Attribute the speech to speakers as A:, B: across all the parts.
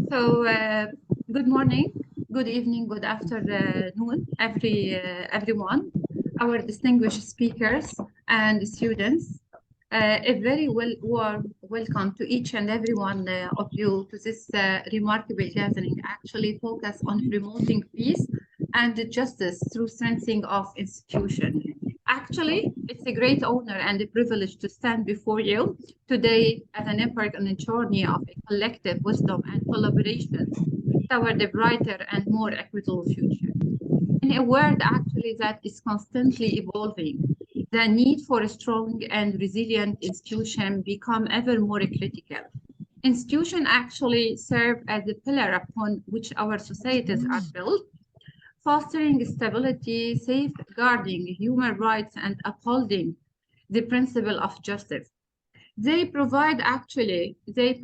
A: Good morning, good evening, good afternoon, everyone, our distinguished speakers and students. A very warm welcome to each and every one of you to this remarkable gathering, actually focus on promoting peace and justice through strengthening of institutions. Actually, it's a great honor and a privilege to stand before you today as an embark on a journey of a collective wisdom and collaboration toward a brighter and more equitable future. In a world actually that is constantly evolving, the need for a strong and resilient institution become ever more critical. Institutions actually serve as the pillar upon which our societies are built, fostering stability, safeguarding human rights, and upholding the principle of justice. They provide actually the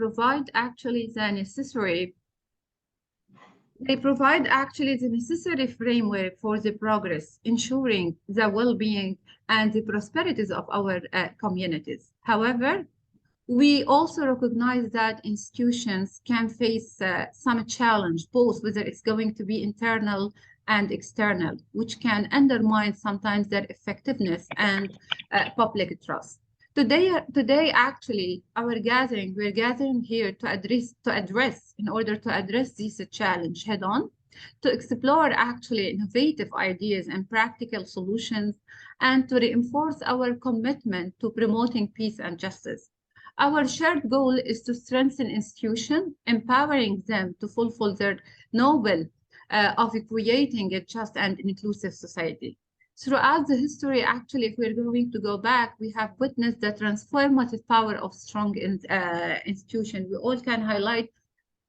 A: necessary framework for the progress, ensuring the well-being and the prosperities of our communities. However, we also recognize that institutions can face some challenge, both whether it's going to be internal and external, which can undermine sometimes their effectiveness and public trust. Today, actually, we're gathering here to address this challenge head on, to explore actually innovative ideas and practical solutions, and to reinforce our commitment to promoting peace and justice. Our shared goal is to strengthen institutions, empowering them to fulfill their noble of creating a just and inclusive society. Throughout the history, actually, if we're going to go back, we have witnessed the transformative power of strong institutions. We all can highlight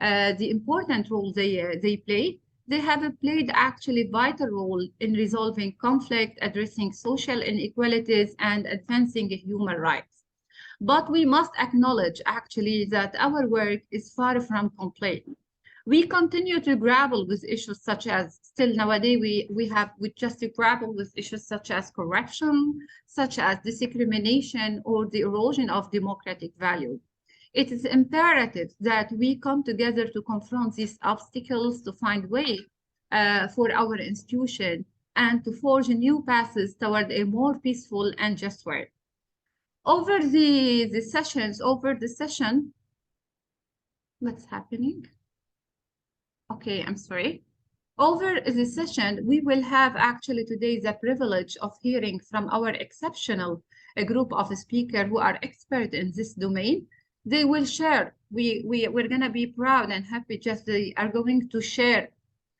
A: the important role they play. They have played actually vital role in resolving conflict, addressing social inequalities, and advancing human rights. But we must acknowledge actually that our work is far from complete. We continue to grapple with issues such as, still nowadays, we just grapple with issues such as corruption, such as discrimination, or the erosion of democratic value. It is imperative that we come together to confront these obstacles, to find way for our institution, and to forge new paths toward a more peaceful and just world. Over the session, what's happening? Okay, I'm sorry. Over the session, we will have actually today the privilege of hearing from our exceptional group of speakers who are experts in this domain. They will share, we're going to be proud and happy just they are going to share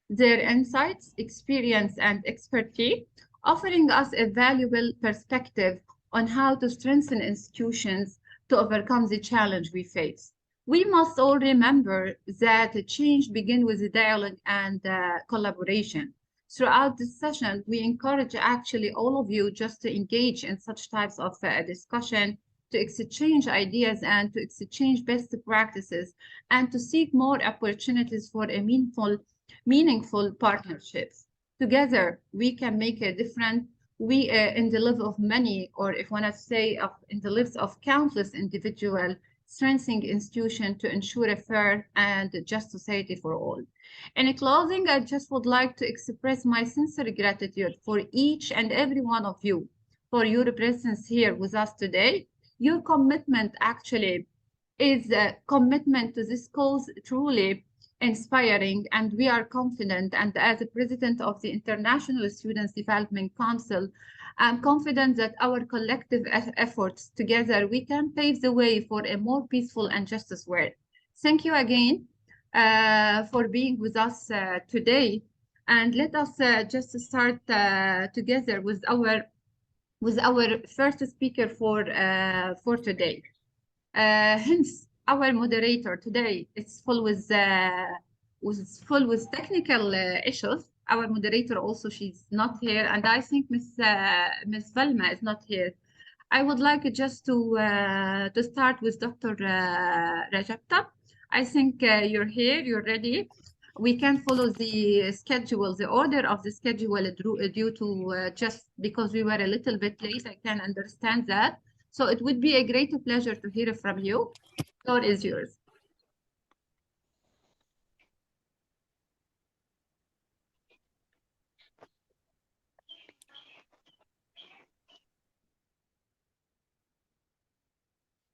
A: their insights, experience, and expertise, offering us a valuable perspective on how to strengthen institutions to overcome the challenge we face. We must all remember that change begins with dialogue and collaboration. Throughout this session, we encourage actually all of you just to engage in such types of discussion, to exchange ideas and to exchange best practices, and to seek more opportunities for a meaningful partnerships. Together, we can make a difference. We in the lives of many, or if one to say in the lives of countless individuals, strengthening institutions to ensure a fair and just society for all. In closing, I just would like to express my sincere gratitude for each and every one of you for your presence here with us today. Your commitment actually is a commitment to this cause truly inspiring, and we are confident, and as the president of the International Students Development Council, I'm confident that our collective efforts together, we can pave the way for a more peaceful and justice world. Thank you again for being with us today. And let us just start together with our first speaker for today. Hence, our moderator today is full with technical issues. Our moderator also, she's not here, and I think Miss Valma is not here. I would like just to start with Dr. Rajapta. I think you're here, you're ready. We can follow the schedule, the order of the schedule due to just because we were a little bit late. I can understand that. So it would be a great pleasure to hear from you. The floor is yours.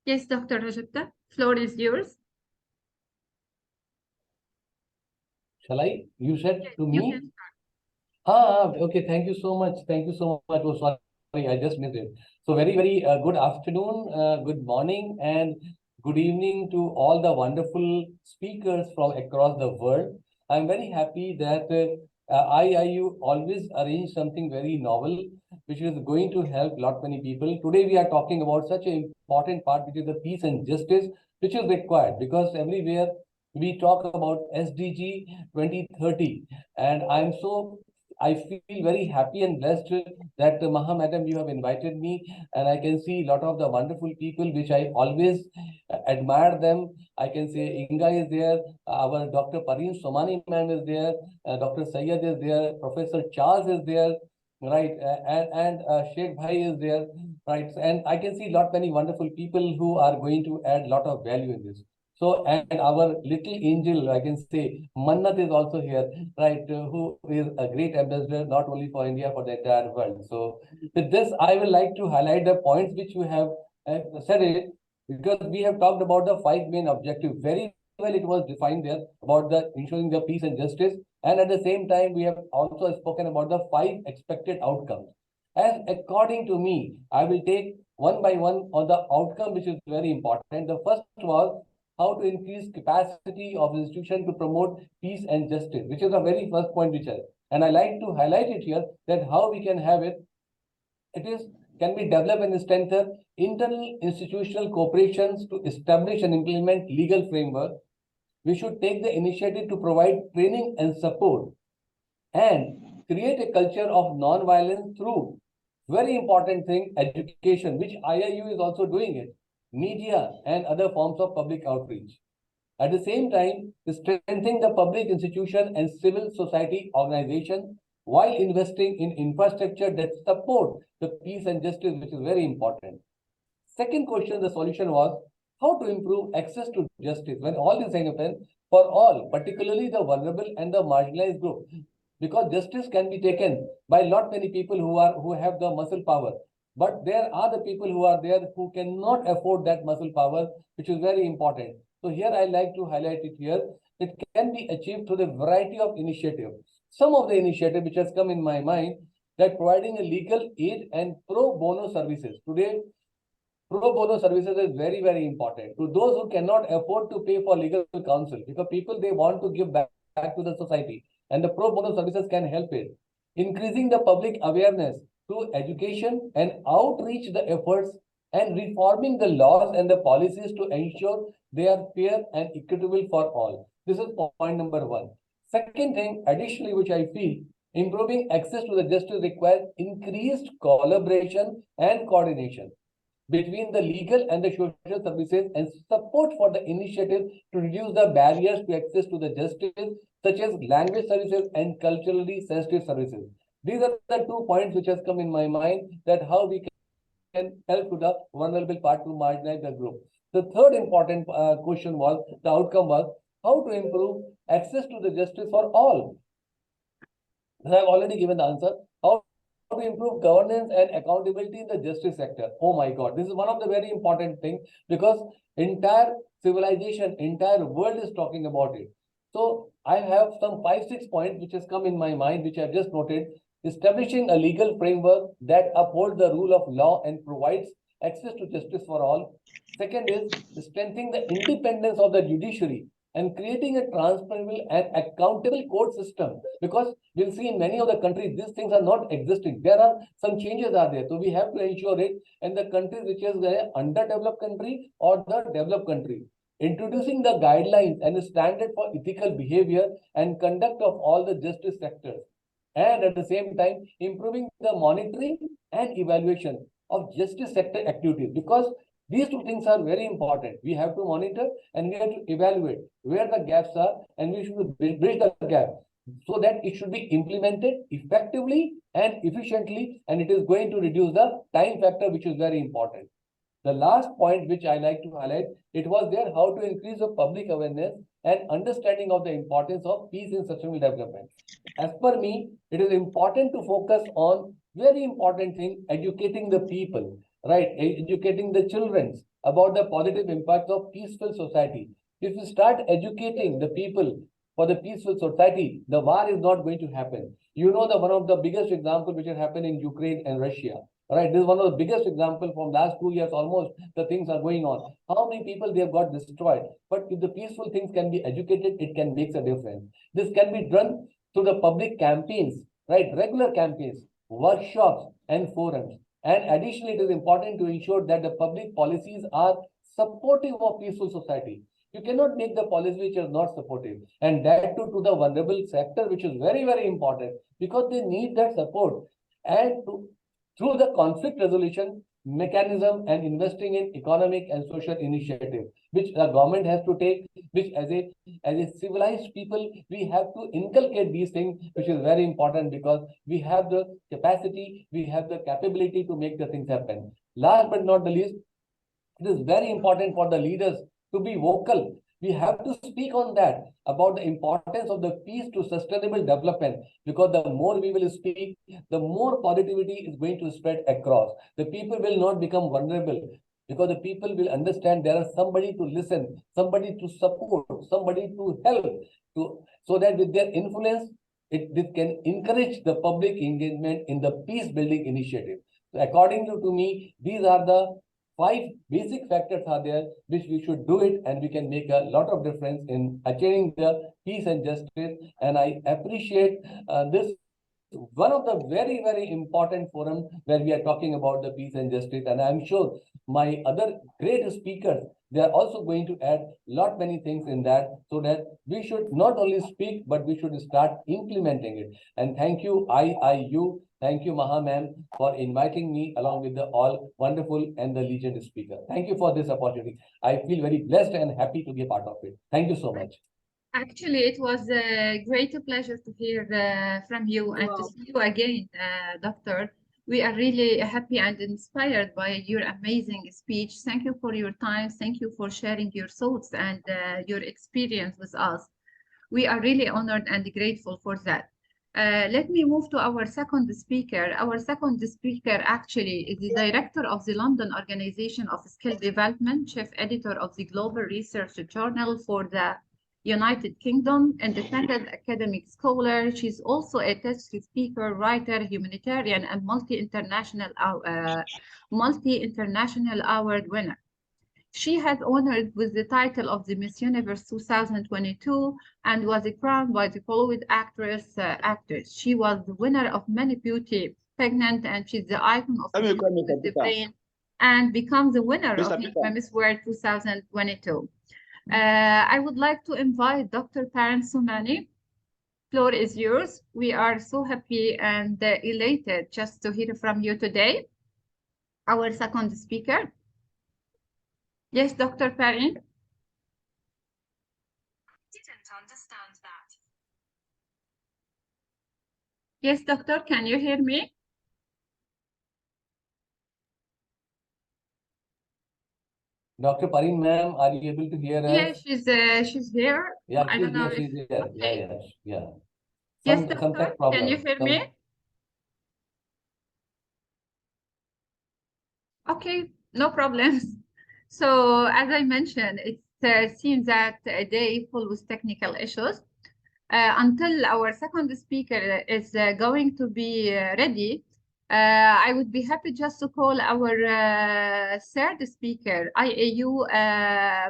A: Yes, Dr. Rajapta, floor is yours.
B: Shall I? You said
A: Yes,
B: to
A: you
B: me?
A: can.
B: Okay. Thank you so much. Thank you so much. Oh, sorry, I just missed it. So very good afternoon, good morning, and good evening to all the wonderful speakers from across the world. I'm very happy that IIU always arrange something very novel, which is going to help lot many people. Today we are talking about such an important part, which is the peace and justice, which is required because everywhere we talk about SDG 2030, and I feel very happy and blessed that Maha Madam, you have invited me, and I can see a lot of the wonderful people which I always admire them. I can say Inga is there, our Dr. Pareen Somani ma'am is there, Dr. Sayyed is there, Professor Charles is there, right, and Sheikh Bhai is there, right, and I can see lot many wonderful people who are going to add lot of value in this. So, and our little angel, I can say, Mannat is also here, right, who is a great ambassador, not only for India, for the entire world. So, with this, I will like to highlight the points which you have said it, because we have talked about the five main objectives. Very well, it was defined there about the ensuring the peace and justice. And at the same time, we have also spoken about the five expected outcomes. As according to me, I will take one by one on the outcome, which is very important. The first was how to increase capacity of institution to promote peace and justice, which is the very first point which I, and I like to highlight it here, that how we can have it. It is can be developed and strengthen internal institutional cooperations to establish and implement legal framework. We should take the initiative to provide training and support and create a culture of non-violence through very important thing, education, which IIU is also doing it, media and other forms of public outreach. At the same time, strengthening the public institution and civil society organization while investing in infrastructure that support the peace and justice, which is very important. Second question, the solution was how to improve access to justice when all these things happen for all, particularly the vulnerable and the marginalized group, because justice can be taken by lot many people who have the muscle power, but there are the people who are there who cannot afford that muscle power, which is very important. So here I like to highlight it here. It can be achieved through the variety of initiatives. Some of the initiative which has come in my mind, that providing a legal aid and pro bono services. Today, pro bono services is very important to those who cannot afford to pay for legal counsel, because people they want to give back to the society, and the pro bono services can help it. Increasing the public awareness through education and outreach the efforts, and reforming the laws and the policies to ensure they are fair and equitable for all. This is point number one. Second thing, additionally, which I feel, improving access to the justice requires increased collaboration and coordination between the legal and the social services, and support for the initiative to reduce the barriers to access to the justice, such as language services and culturally sensitive services. These are the 2 points which has come in my mind, that how we can help to the vulnerable part to marginalize the group. The third important question was, the outcome was how to improve access to the justice for all. I have already given the answer. How to improve governance and accountability in the justice sector. Oh my God, this is one of the very important things, because entire civilization, entire world is talking about it. So I have some 5, 6 points which has come in my mind, which I've just noted. Establishing a legal framework that upholds the rule of law and provides access to justice for all. Second is strengthening the independence of the judiciary and creating a transparent and accountable court system, because we'll see in many of the countries these things are not existing. There are some changes are there, so we have to ensure it. And the countries which is the underdeveloped country or the developed country, introducing the guidelines and the standard for ethical behavior and conduct of all the justice sectors, and at the same time improving the monitoring and evaluation of justice sector activities, because these two things are very important. We have to monitor and we have to evaluate where the gaps are, and we should bridge the gap so that it should be implemented effectively and efficiently, and it is going to reduce the time factor, which is very important. The last point which I like to highlight, it was there how to increase the public awareness and understanding of the importance of peace and sustainable development. As per me, it is important to focus on very important thing, educating the people. right? Educating the children about the positive impact of peaceful society. If you start educating the people for the peaceful society, the war is not going to happen. You know, the one of the biggest example which has happened in Ukraine and Russia. Right, this is one of the biggest examples from last 2 years almost. The things are going on. How many people they have got destroyed? But if the peaceful things can be educated, it can make a difference. This can be done through the public campaigns, right? Regular campaigns, workshops, and forums. And additionally, it is important to ensure that the public policies are supportive of peaceful society. You cannot make the policy which is not supportive, and that too to the vulnerable sector, which is very, very important because they need that support. And through the conflict resolution mechanism and investing in economic and social initiative, which the government has to take, which as a civilized people, we have to inculcate these things, which is very important because we have the capacity, we have the capability to make the things happen. Last but not the least, it is very important for the leaders to be vocal. We have to speak on that about the importance of the peace to sustainable development, because the more we will speak, the more positivity is going to spread across. The people will not become vulnerable because the people will understand there is somebody to listen, somebody to support, somebody to help, so that with their influence, this can encourage the public engagement in the peace building initiative. So according to me, these are the 5 basic factors are there which we should do it, and we can make a lot of difference in achieving the peace and justice. And I appreciate this one of the very, very important forum where we are talking about the peace and justice. And I'm sure my other great speakers, they are also going to add lot many things in that, so that we should not only speak, but we should start implementing it. And thank you, IIU. Thank you, Maha ma'am, for inviting me along with the all wonderful and the legend speaker. Thank you for this opportunity. I feel very blessed and happy to be a part of it. Thank you so much.
A: Actually, it was a great pleasure to hear from you and to see you again, Doctor. We are really happy and inspired by your amazing speech. Thank you for your time. Thank you for sharing your thoughts and your experience with us. We are really honored and grateful for that. Let me move to our second speaker. Our second speaker actually is the director of the London Organization of Skill Development, chief editor of the Global Research Journal for the United Kingdom, independent academic scholar. She's also a TED speaker, writer, humanitarian, and multi-international award winner. She has honored with the title of the Miss Universe 2022 and was crowned by the Bollywood actress. She was the winner of many beauty pageant, and she's the icon of the brain, and becomes the winner of Miss World 2022. I would like to invite Dr. Paran Soumani. Floor is yours. We are so happy and elated just to hear from you today. Our second speaker. Yes, Dr. Paran.
C: Didn't understand that.
A: Yes, doctor, can you hear me?
B: Dr. Parin ma'am, are you able to hear us?
A: Yeah, she's here.
B: Yeah,
A: I don't know if...
B: she's there.
A: Okay.
B: Yeah.
A: Yes, doctor, can you hear me? Okay, no problems. So as I mentioned, it seems that a day full with technical issues. Until our second speaker is going to be ready, I would be happy just to call our third speaker, IAU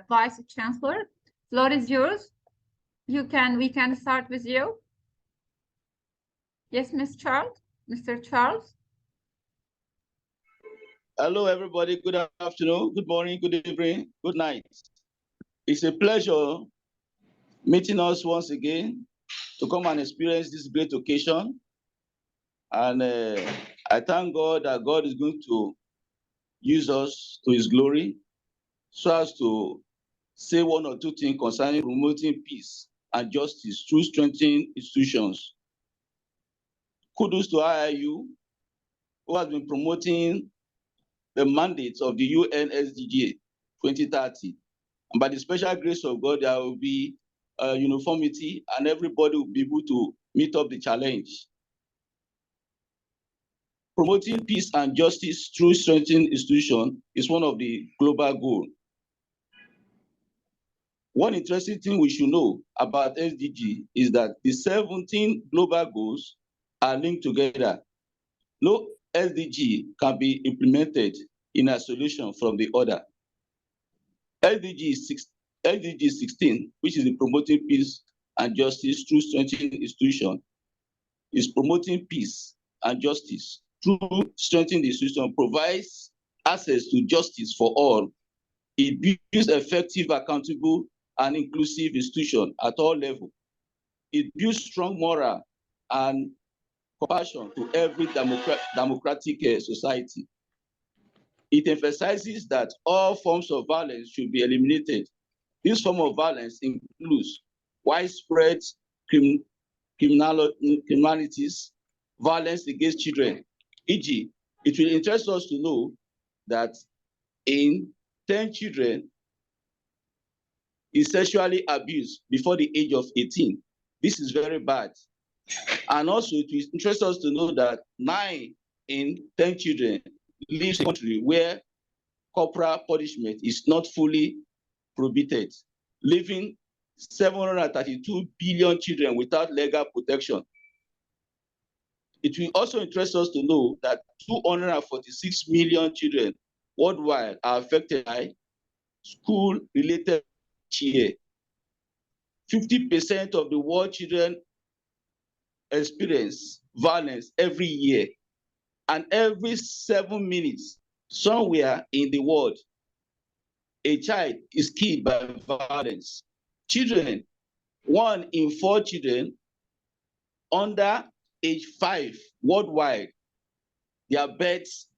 A: Vice Chancellor. Floor is yours. We can start with you. Yes, Mr. Charles.
D: Hello, everybody. Good afternoon, good morning, good evening, good night. It's a pleasure meeting us once again to come and experience this great occasion. And I thank God that God is going to use us to his glory so as to say one or two things concerning promoting peace and justice through strengthening institutions. Kudos to IIU, who has been promoting the mandates of the UN-SDG 2030. And by the special grace of God, there will be uniformity and everybody will be able to meet up the challenge. promoting peace and justice through strengthening institutions is one of the global goals. One interesting thing we should know about SDG is that the 17 global goals are linked together. No SDG can be implemented in isolation from the other. SDG 16, which is the promoting peace and justice through strengthening institutions, is promoting peace and justice through strengthening the institution, provides access to justice for all. It builds effective, accountable, and inclusive institutions at all levels. It builds strong moral and compassion to every democratic society. It emphasizes that all forms of violence should be eliminated. This form of violence includes widespread criminalities, violence against children, e.g., it will interest us to know that in 10 children is sexually abused before the age of 18. This is very bad. And also it will interest us to know that 9 in 10 children live in a country where corporal punishment is not fully prohibited, leaving 732 billion children without legal protection. It will also interest us to know that 246 million children worldwide are affected by school-related cheer. 50% of the world children experience violence every year, and every 7 minutes, somewhere in the world, a child is killed by violence. Children, 1 in 4 children under age 5 worldwide, their births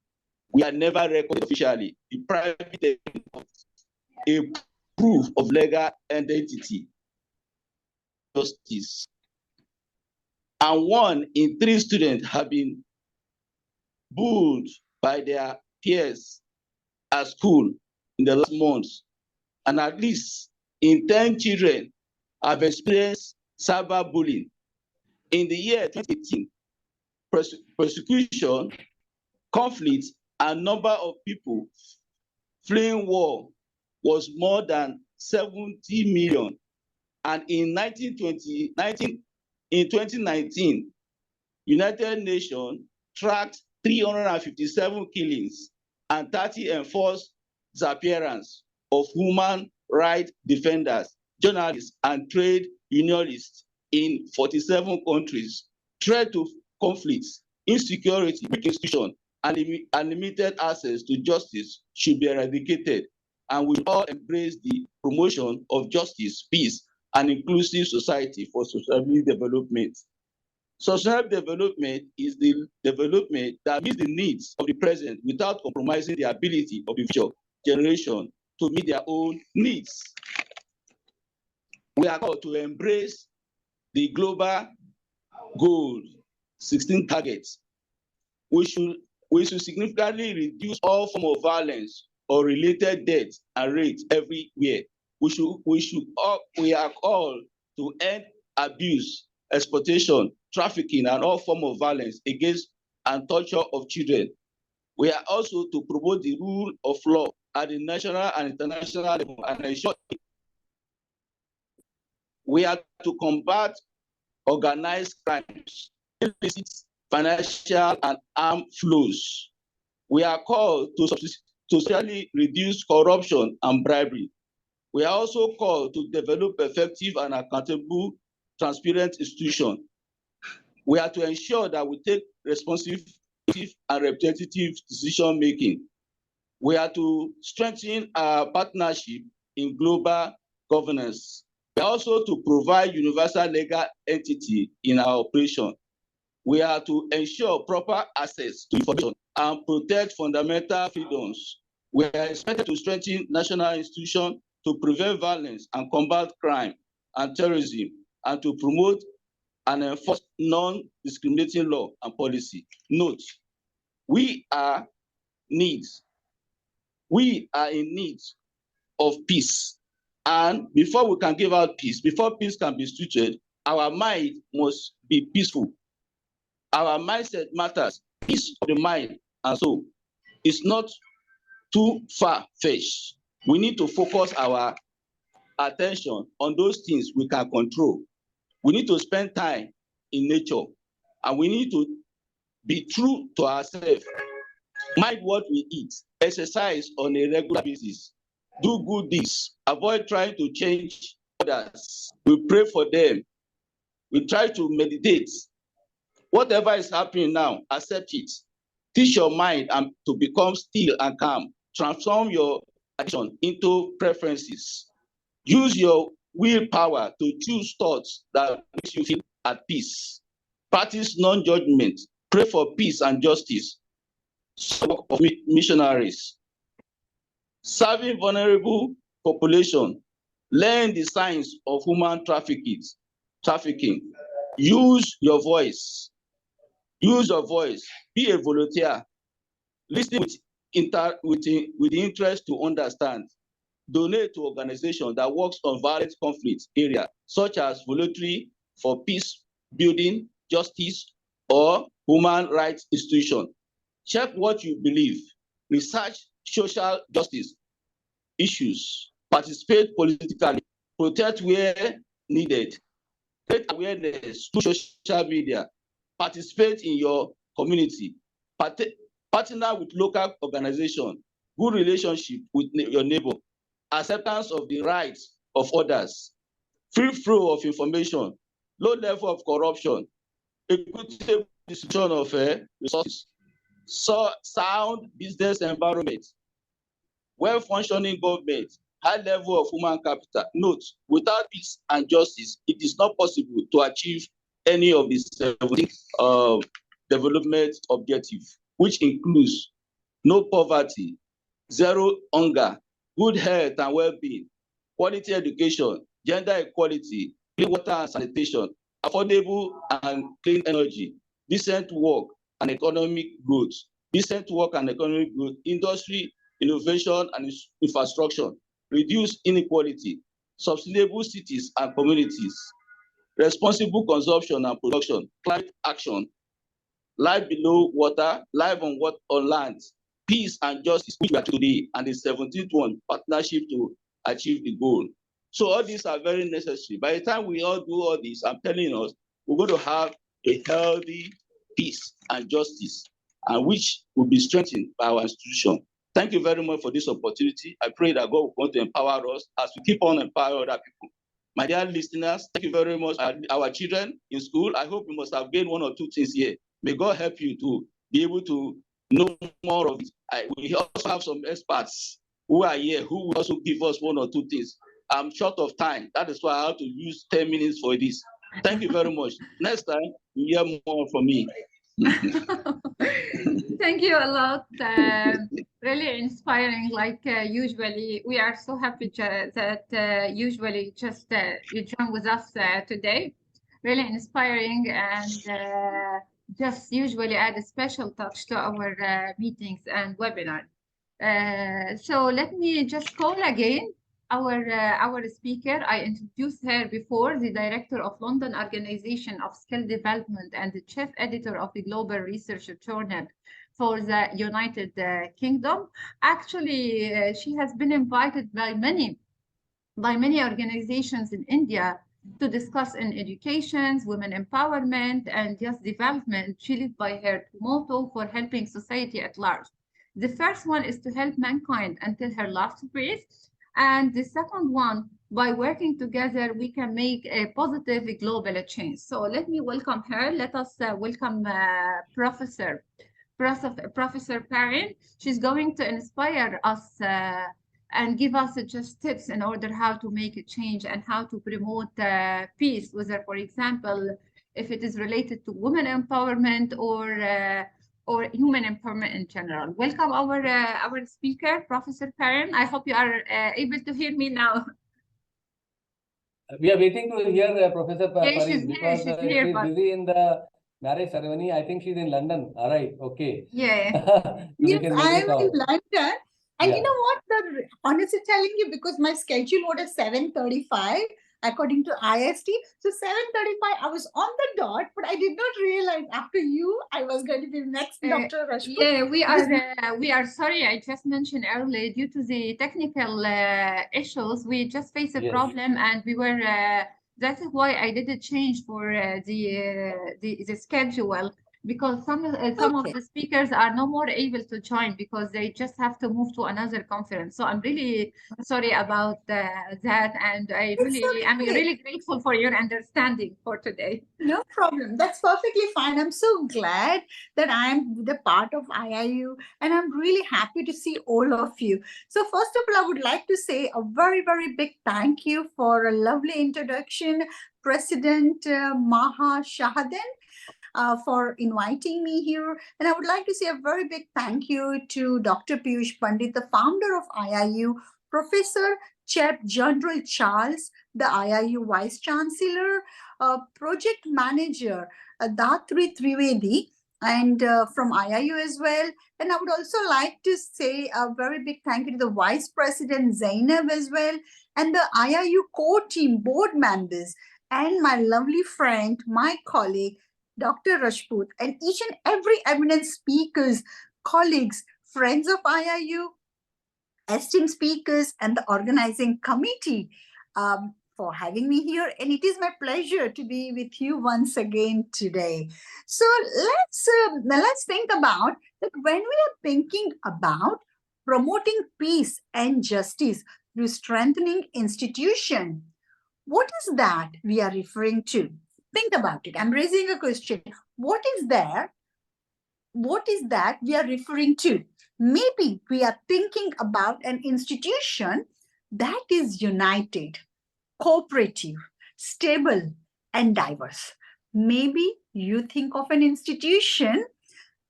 D: were never recorded officially. The private a proof of legal identity, justice. And 1 in 3 students have been bullied by their peers at school in the last months. And at least in 10 children have experienced cyberbullying. In the year 2018, persecution, conflict, and number of people fleeing war was more than 70 million. And in 2019, United Nations tracked 357 killings and 30 enforced disappearance of human rights defenders, journalists, and trade unionists in 47 countries. Threat to conflicts, insecurity, weak institutions, and unlimited access to justice should be eradicated, and we all embrace the promotion of justice, peace, and inclusive society for sustainable development. Sustainable development is the development that meets the needs of the present without compromising the ability of the future generation to meet their own needs. We are called to embrace the global goal 16 targets. We should significantly reduce all forms of violence or related deaths and rates everywhere. We are called to end abuse, exploitation, trafficking, and all forms of violence against and torture of children. We are also to promote the rule of law at the national and international level and ensure we are to combat organized crimes, illicit financial and armed flows. We are called to socially reduce corruption and bribery. We are also called to develop effective and accountable, transparent institutions. We are to ensure that we take responsive and representative decision making. We are to strengthen our partnership in global governance. We are also to provide universal legal entity in our operation. We are to ensure proper access to information and protect fundamental freedoms. We are expected to strengthen national institutions to prevent violence and combat crime and terrorism, and to promote and enforce non-discriminating law and policy. Note, we are in need of peace. And before we can give out peace, before peace can be instituted, our mind must be peaceful. Our mindset matters. peace of the mind and soul is not too far-fetched. We need to focus our attention on those things we can control. We need to spend time in nature, and we need to be true to ourselves. Mind what we eat, exercise on a regular basis, do good deeds, avoid trying to change others. We pray for them. We try to meditate. Whatever is happening now, accept it. Teach your mind and to become still and calm. Transform your action into preferences. Use your willpower to choose thoughts that makes you feel at peace. Practice non-judgment. Pray for peace and justice. Work of missionaries. Serving vulnerable population. Learn the signs of human trafficking. Use your voice. Use your voice. Be a volunteer. Listen with interest to understand. Donate to organizations that works on violent conflict area, such as voluntary for peace building, justice, or human rights institution. Check what you believe. Research social justice issues. Participate politically. Protect where needed. Create awareness through social media. Participate in your community. Partner with local organizations. Good relationship with your neighbor. Acceptance of the rights of others. Free flow of information. Low level of corruption. Equitable distribution of resources. Sound business environment. Well-functioning government. High level of human capital. Note, without peace and justice, it is not possible to achieve any of these 17 development objectives, which includes no poverty, zero hunger, good health and well-being, quality education, gender equality, clean water and sanitation, affordable and clean energy, decent work and economic growth, industry, innovation and infrastructure, reduce inequality, sustainable cities and communities, responsible consumption and production, climate action, life below water, life on land, peace and justice, which we are today, and the 17th one, partnership to achieve the goal. So all these are very necessary. By the time we all do all this, I'm telling us, we're going to have a healthy peace and justice, and which will be strengthened by our institution. Thank you very much for this opportunity. I pray that God will continue to empower us as we keep on empowering other people. My dear listeners, thank you very much. Our children in school, I hope you must have gained one or two things here. May God help you to be able to know more of it. We also have some experts who are here who will also give us one or two things. I'm short of time. That is why I have to use 10 minutes for this. Thank you very much. Next time, you hear more from me.
A: Thank you a lot. Really inspiring. Like usually, we are so happy that usually just you join with us today. Really inspiring, and just usually add a special touch to our meetings and webinars. So let me just call again our speaker. I introduced her before, the director of London Organization of Skill Development and the chief editor of the Global Research Journal for the United Kingdom. Actually, she has been invited by many organizations in India to discuss in education, women empowerment, and just development. She led by her motto for helping society at large. The first one is to help mankind until her last breath. And the second one, by working together, we can make a positive global change. So let me welcome her. Let us welcome Professor Perrin. She's going to inspire us and give us just tips in order how to make a change and how to promote peace, whether, for example, if it is related to women empowerment or human empowerment in general. Welcome our speaker, Professor Perrin. I hope you are able to hear me now.
B: We are waiting to hear Professor Perrin because
A: she's
B: she's busy in the marriage ceremony. I think she's in London. All right, okay.
A: Yeah.
B: So
E: yes, I'm in London. And
B: Yeah.
E: you know what? Honestly telling you, because my schedule was at 7:35, according to IST. So 7:35, I was on the dot, but I did not realize after you, I was going to be next, Dr. Rajput.
A: Yeah, we are sorry. I just mentioned earlier, due to the technical issues, we just faced a
B: Yes.
A: problem, and we were. That is why I did a change for the schedule, because some of
E: Okay.
A: the speakers are no more able to join because they just have to move to another conference. So I'm really sorry about that, and I'm
E: okay.
A: really grateful for your understanding for today.
E: No problem. That's perfectly fine. I'm so glad that I'm the part of IIU, and I'm really happy to see all of you. So first of all, I would like to say a very, very big thank you for a lovely introduction, President Maha Shhadeh, for inviting me here. And I would like to say a very big thank you to Dr. Piyush Pandit, the founder of IIU, Professor Chep General Charles, the IIU Vice Chancellor, Project Manager Datri Trivedi, and from IIU as well. And I would also like to say a very big thank you to the Vice President Zainab as well, and the IIU core team board members, and my lovely friend, my colleague, Dr. Rajput, and each and every eminent speakers, colleagues, friends of IIU, esteemed speakers, and the organizing committee for having me here. And it is my pleasure to be with you once again today. So let's think about that when we are thinking about promoting peace and justice through strengthening institution. What is that we are referring to? Think about it. I'm raising a question. What is there? What is that we are referring to? Maybe we are thinking about an institution that is united, cooperative, stable, and diverse. Maybe you think of an institution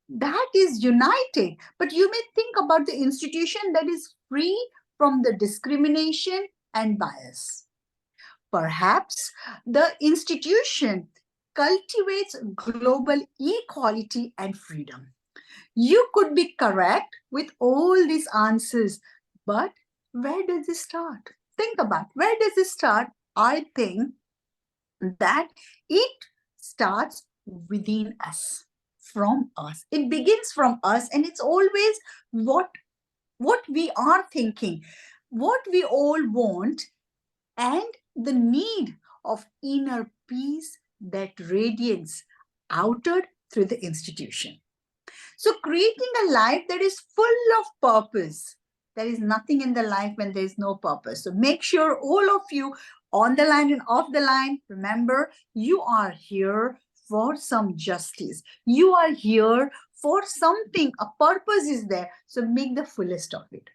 E: that is united, but you may think about the institution that is free from the discrimination and bias. Perhaps the institution cultivates global equality and freedom. You could be correct with all these answers, but where does it start? Think about where does it start? I think that it starts within us, from us. It begins from us, and it's always what we are thinking, what we all want, and the need of inner peace that radiates outward through the institution. So creating a life that is full of purpose. There is nothing in the life when there is no purpose. So make sure all of you on the line and off the line, remember, you are here for some justice. You are here for something, a purpose is there. So make the fullest of it.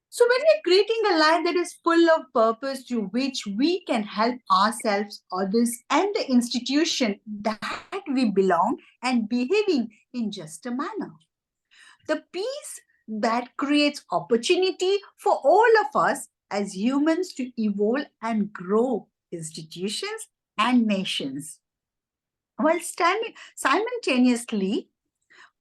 E: So when we're creating a life that is full of purpose through which we can help ourselves, others, and the institution that we belong and behaving in just a manner. The peace that creates opportunity for all of us as humans to evolve and grow institutions and nations, while simultaneously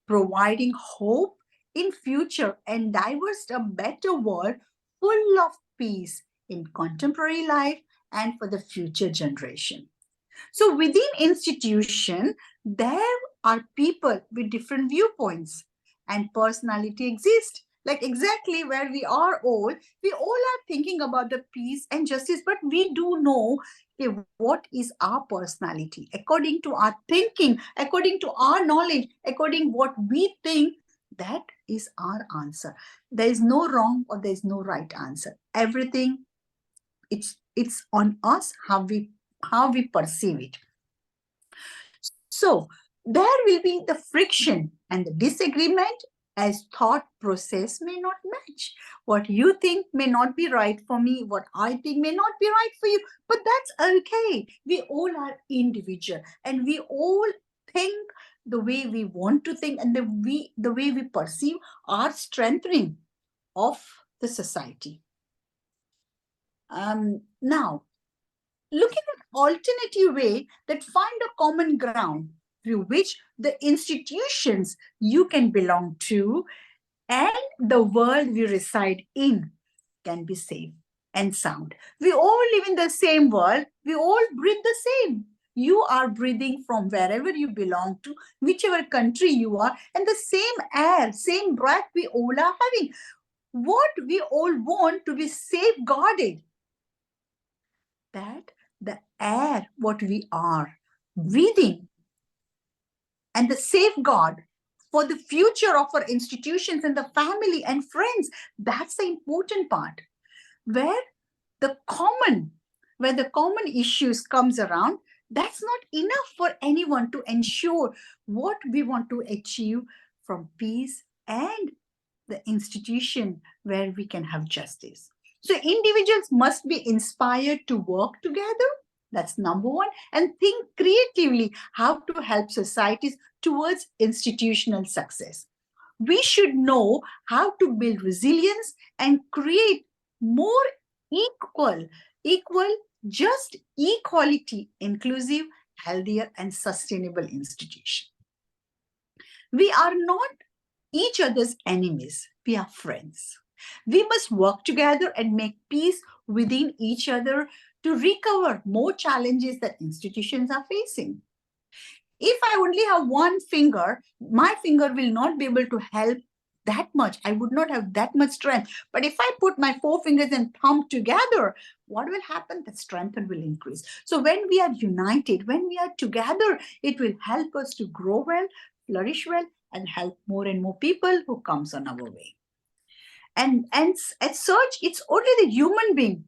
E: providing hope in future and diverse a better world full of peace in contemporary life and for the future generation. So within institution, there are people with different viewpoints and personality exist. Like exactly where we all are thinking about the peace and justice, but we do know what is our personality according to our thinking, according to our knowledge, according what we think. That is our answer. There is no wrong or there is no right answer. Everything, it's on us how we perceive it. So there will be the friction and the disagreement as thought process may not match. What you think may not be right for me, what I think may not be right for you, but that's okay. We all are individual and we all think the way we want to think, and the way we perceive our strengthening of the society. Now, looking at alternative way that find a common ground through which the institutions you can belong to and the world we reside in can be safe and sound. We all live in the same world. We all breathe the same. You are breathing from wherever you belong to, whichever country you are, and the same air, same breath we all are having. What we all want to be safeguarded, that the air, what we are breathing, and the safeguard for the future of our institutions and the family and friends, that's the important part. Where the common issues comes around, that's not enough for anyone to ensure what we want to achieve from peace and the institution where we can have justice. So individuals must be inspired to work together. That's number one. And think creatively how to help societies towards institutional success. We should know how to build resilience and create more equal, just equality, inclusive, healthier, and sustainable institution. We are not each other's enemies. We are friends. We must work together and make peace within each other to recover more challenges that institutions are facing. If I only have one finger, my finger will not be able to help that much. I would not have that much strength. But if I put my 4 fingers and thumb together, what will happen? The strength will increase. So when we are united, when we are together, it will help us to grow well, flourish well, and help more and more people who comes on our way. And as such, it's only the human being,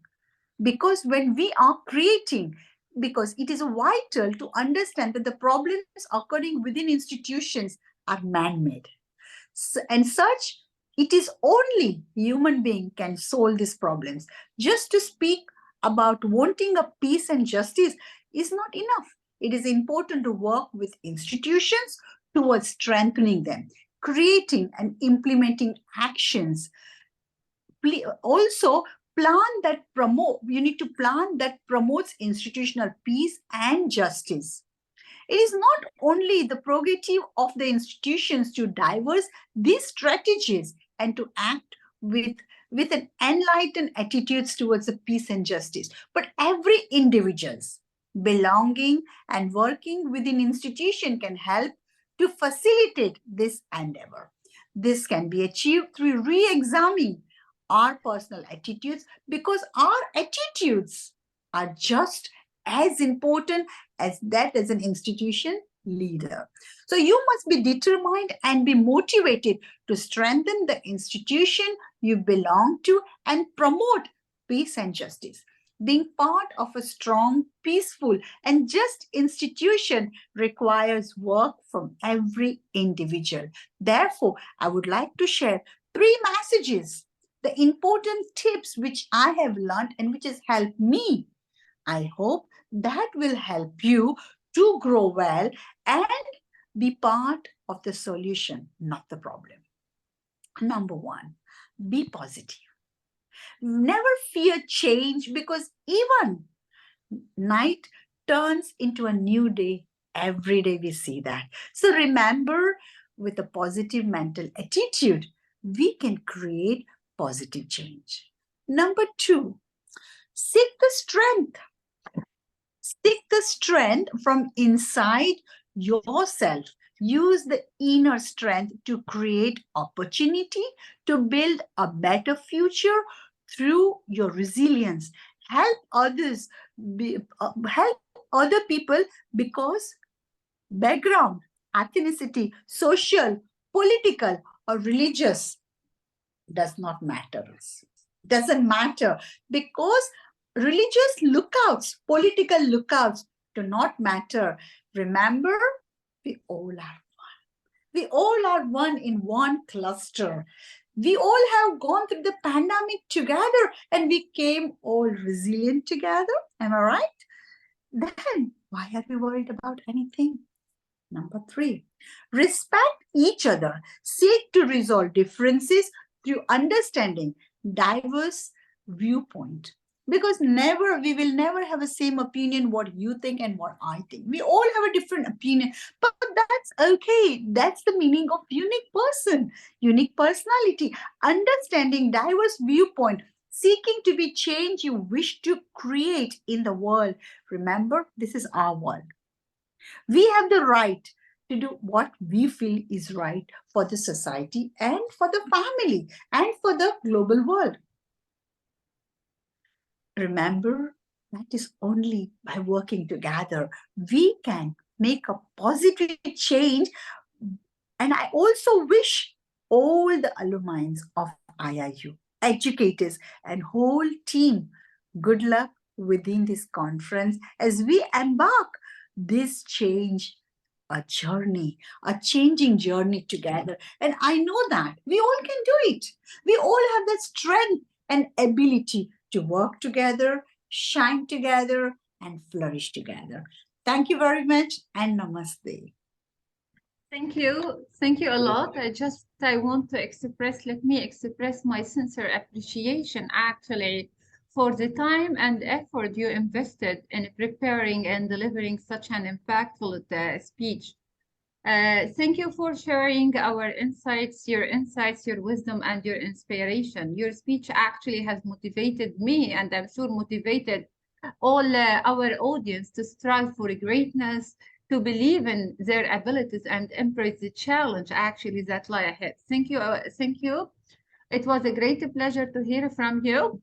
E: because when we are creating, because it is vital to understand that the problems occurring within institutions are man-made. And such, it is only human being can solve these problems. Just to speak about wanting a peace and justice is not enough. It is important to work with institutions towards strengthening them, creating and implementing actions. Also, you need to plan that promotes institutional peace and justice. It is not only the prerogative of the institutions to devise these strategies and to act with an enlightened attitudes towards the peace and justice, but every individual's belonging and working within institution can help to facilitate this endeavor. This can be achieved through re-examining our personal attitudes, because our attitudes are just as important as that as an institution leader. So you must be determined and be motivated to strengthen the institution you belong to and promote peace and justice. Being part of a strong, peaceful, and just institution requires work from every individual. Therefore, I would like to share 3 messages, the important tips which I have learned and which has helped me. I hope that will help you to grow well and be part of the solution, not the problem. Number 1, be positive. Never fear change, because even night turns into a new day. Every day we see that. So remember, with a positive mental attitude, we can create positive change. Number 2, seek the strength. Seek the strength from inside yourself. Use the inner strength to create opportunity, to build a better future through your resilience. Help others, help other people, because background, ethnicity, social, political, or religious does not matter. Doesn't matter, because religious lookouts, political lookouts do not matter. Remember, we all are one. We all are one in one cluster. We all have gone through the pandemic together and we came all resilient together. Am I right? Then why are we worried about anything? Number 3, respect each other. Seek to resolve differences through understanding diverse viewpoint. Because we will never have the same opinion what you think and what I think. We all have a different opinion, but that's okay. That's the meaning of unique person, unique personality. Understanding diverse viewpoint, seeking to be change you wish to create in the world. Remember, this is our world. We have the right to do what we feel is right for the society and for the family and for the global world. Remember, that is only by working together we can make a positive change. And I also wish all the alumni of IIU, educators, and whole team good luck within this conference as we embark this change, a journey, a changing journey together. And I know that we all can do it. We all have that strength and ability to work together, shine together, and flourish together. Thank you very much, and namaste.
A: Thank you. Thank you a lot. I want to let me express my sincere appreciation actually for the time and effort you invested in preparing and delivering such an impactful speech. Thank you for sharing your insights, your wisdom, and your inspiration. Your speech actually has motivated me, and I'm sure motivated all our audience to strive for greatness, to believe in their abilities, and embrace the challenge actually that lie ahead. Thank you. Thank you. It was a great pleasure to hear from you.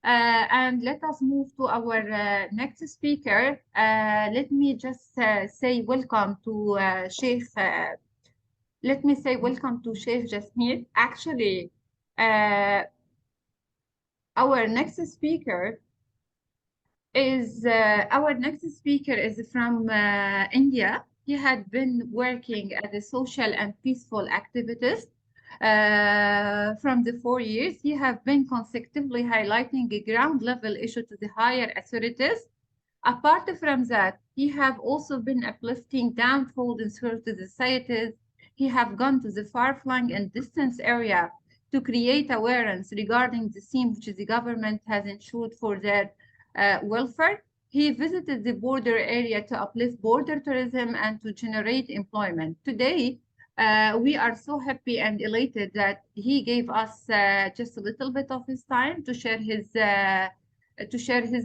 A: And let us move to our next speaker. Let me just say welcome to Sheikh. Let me say welcome to Sheikh Jasmeet. Actually, our next speaker is from India. He had been working as a social and peaceful activist from the 4 years. He have been consecutively highlighting a ground level issue to the higher authorities. Apart from that, he have also been uplifting downfallen societies. He have gone to the far-flung and distant area to create awareness regarding the theme which the government has ensured for their welfare. He visited the border area to uplift border tourism and to generate employment. Today, we are so happy and elated that he gave us just a little bit of his time to share his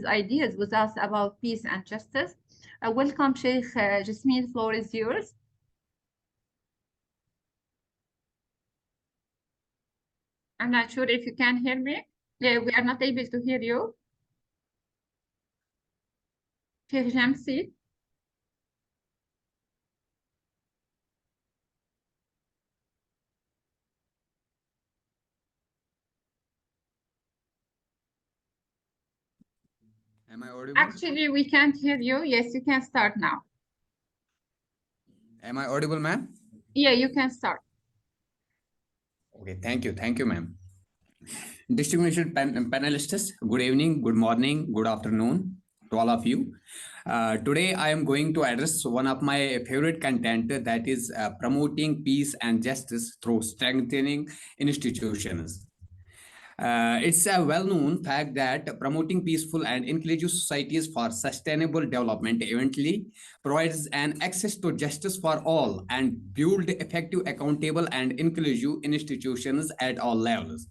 A: ideas with us about peace and justice. Welcome, Sheikh Jasmine. Floor is yours. I'm not sure if you can hear me. Yeah, we are not able to hear you. Sheikh Jamsi.
F: Am I audible?
A: Actually, we can't hear you. Yes, you can start now.
F: Am I audible, ma'am?
A: Yeah, you can start.
F: Okay, thank you. Thank you, ma'am. Distinguished panelists, good evening, good morning, good afternoon to all of you. Today, I am going to address one of my favorite content, that is promoting peace and justice through strengthening institutions. It's a well-known fact that promoting peaceful and inclusive societies for sustainable development eventually provides an access to justice for all and build effective, accountable, and inclusive institutions at all levels.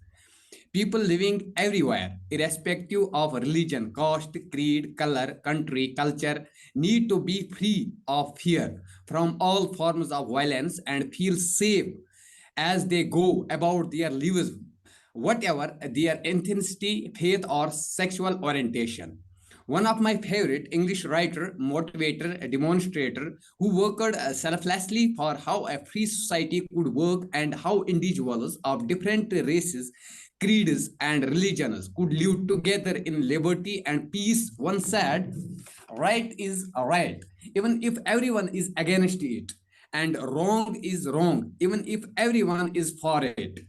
F: People living everywhere, irrespective of religion, caste, creed, color, country, culture, need to be free of fear from all forms of violence and feel safe as they go about their lives, whatever their ethnicity, faith, or sexual orientation. One of my favorite English writer, motivator, demonstrator who worked selflessly for how a free society could work and how individuals of different races, creeds, and religions could live together in liberty and peace once said, right is right, even if everyone is against it, and wrong is wrong, even if everyone is for it.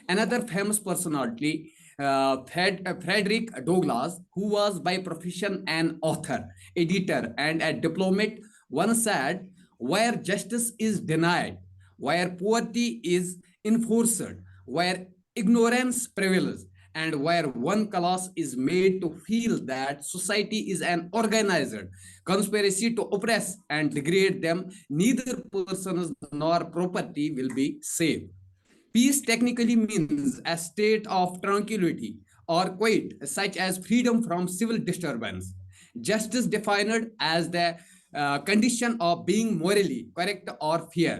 F: Another famous personality, Frederick Douglass, who was by profession an author, editor, and a diplomat, once said, where justice is denied, where poverty is enforced, where ignorance prevails, and where one class is made to feel that society is an organized conspiracy to oppress and degrade them, neither persons nor property will be safe. Peace technically means a state of tranquility or quiet, such as freedom from civil disturbance. Justice defined as the condition of being morally correct or fair.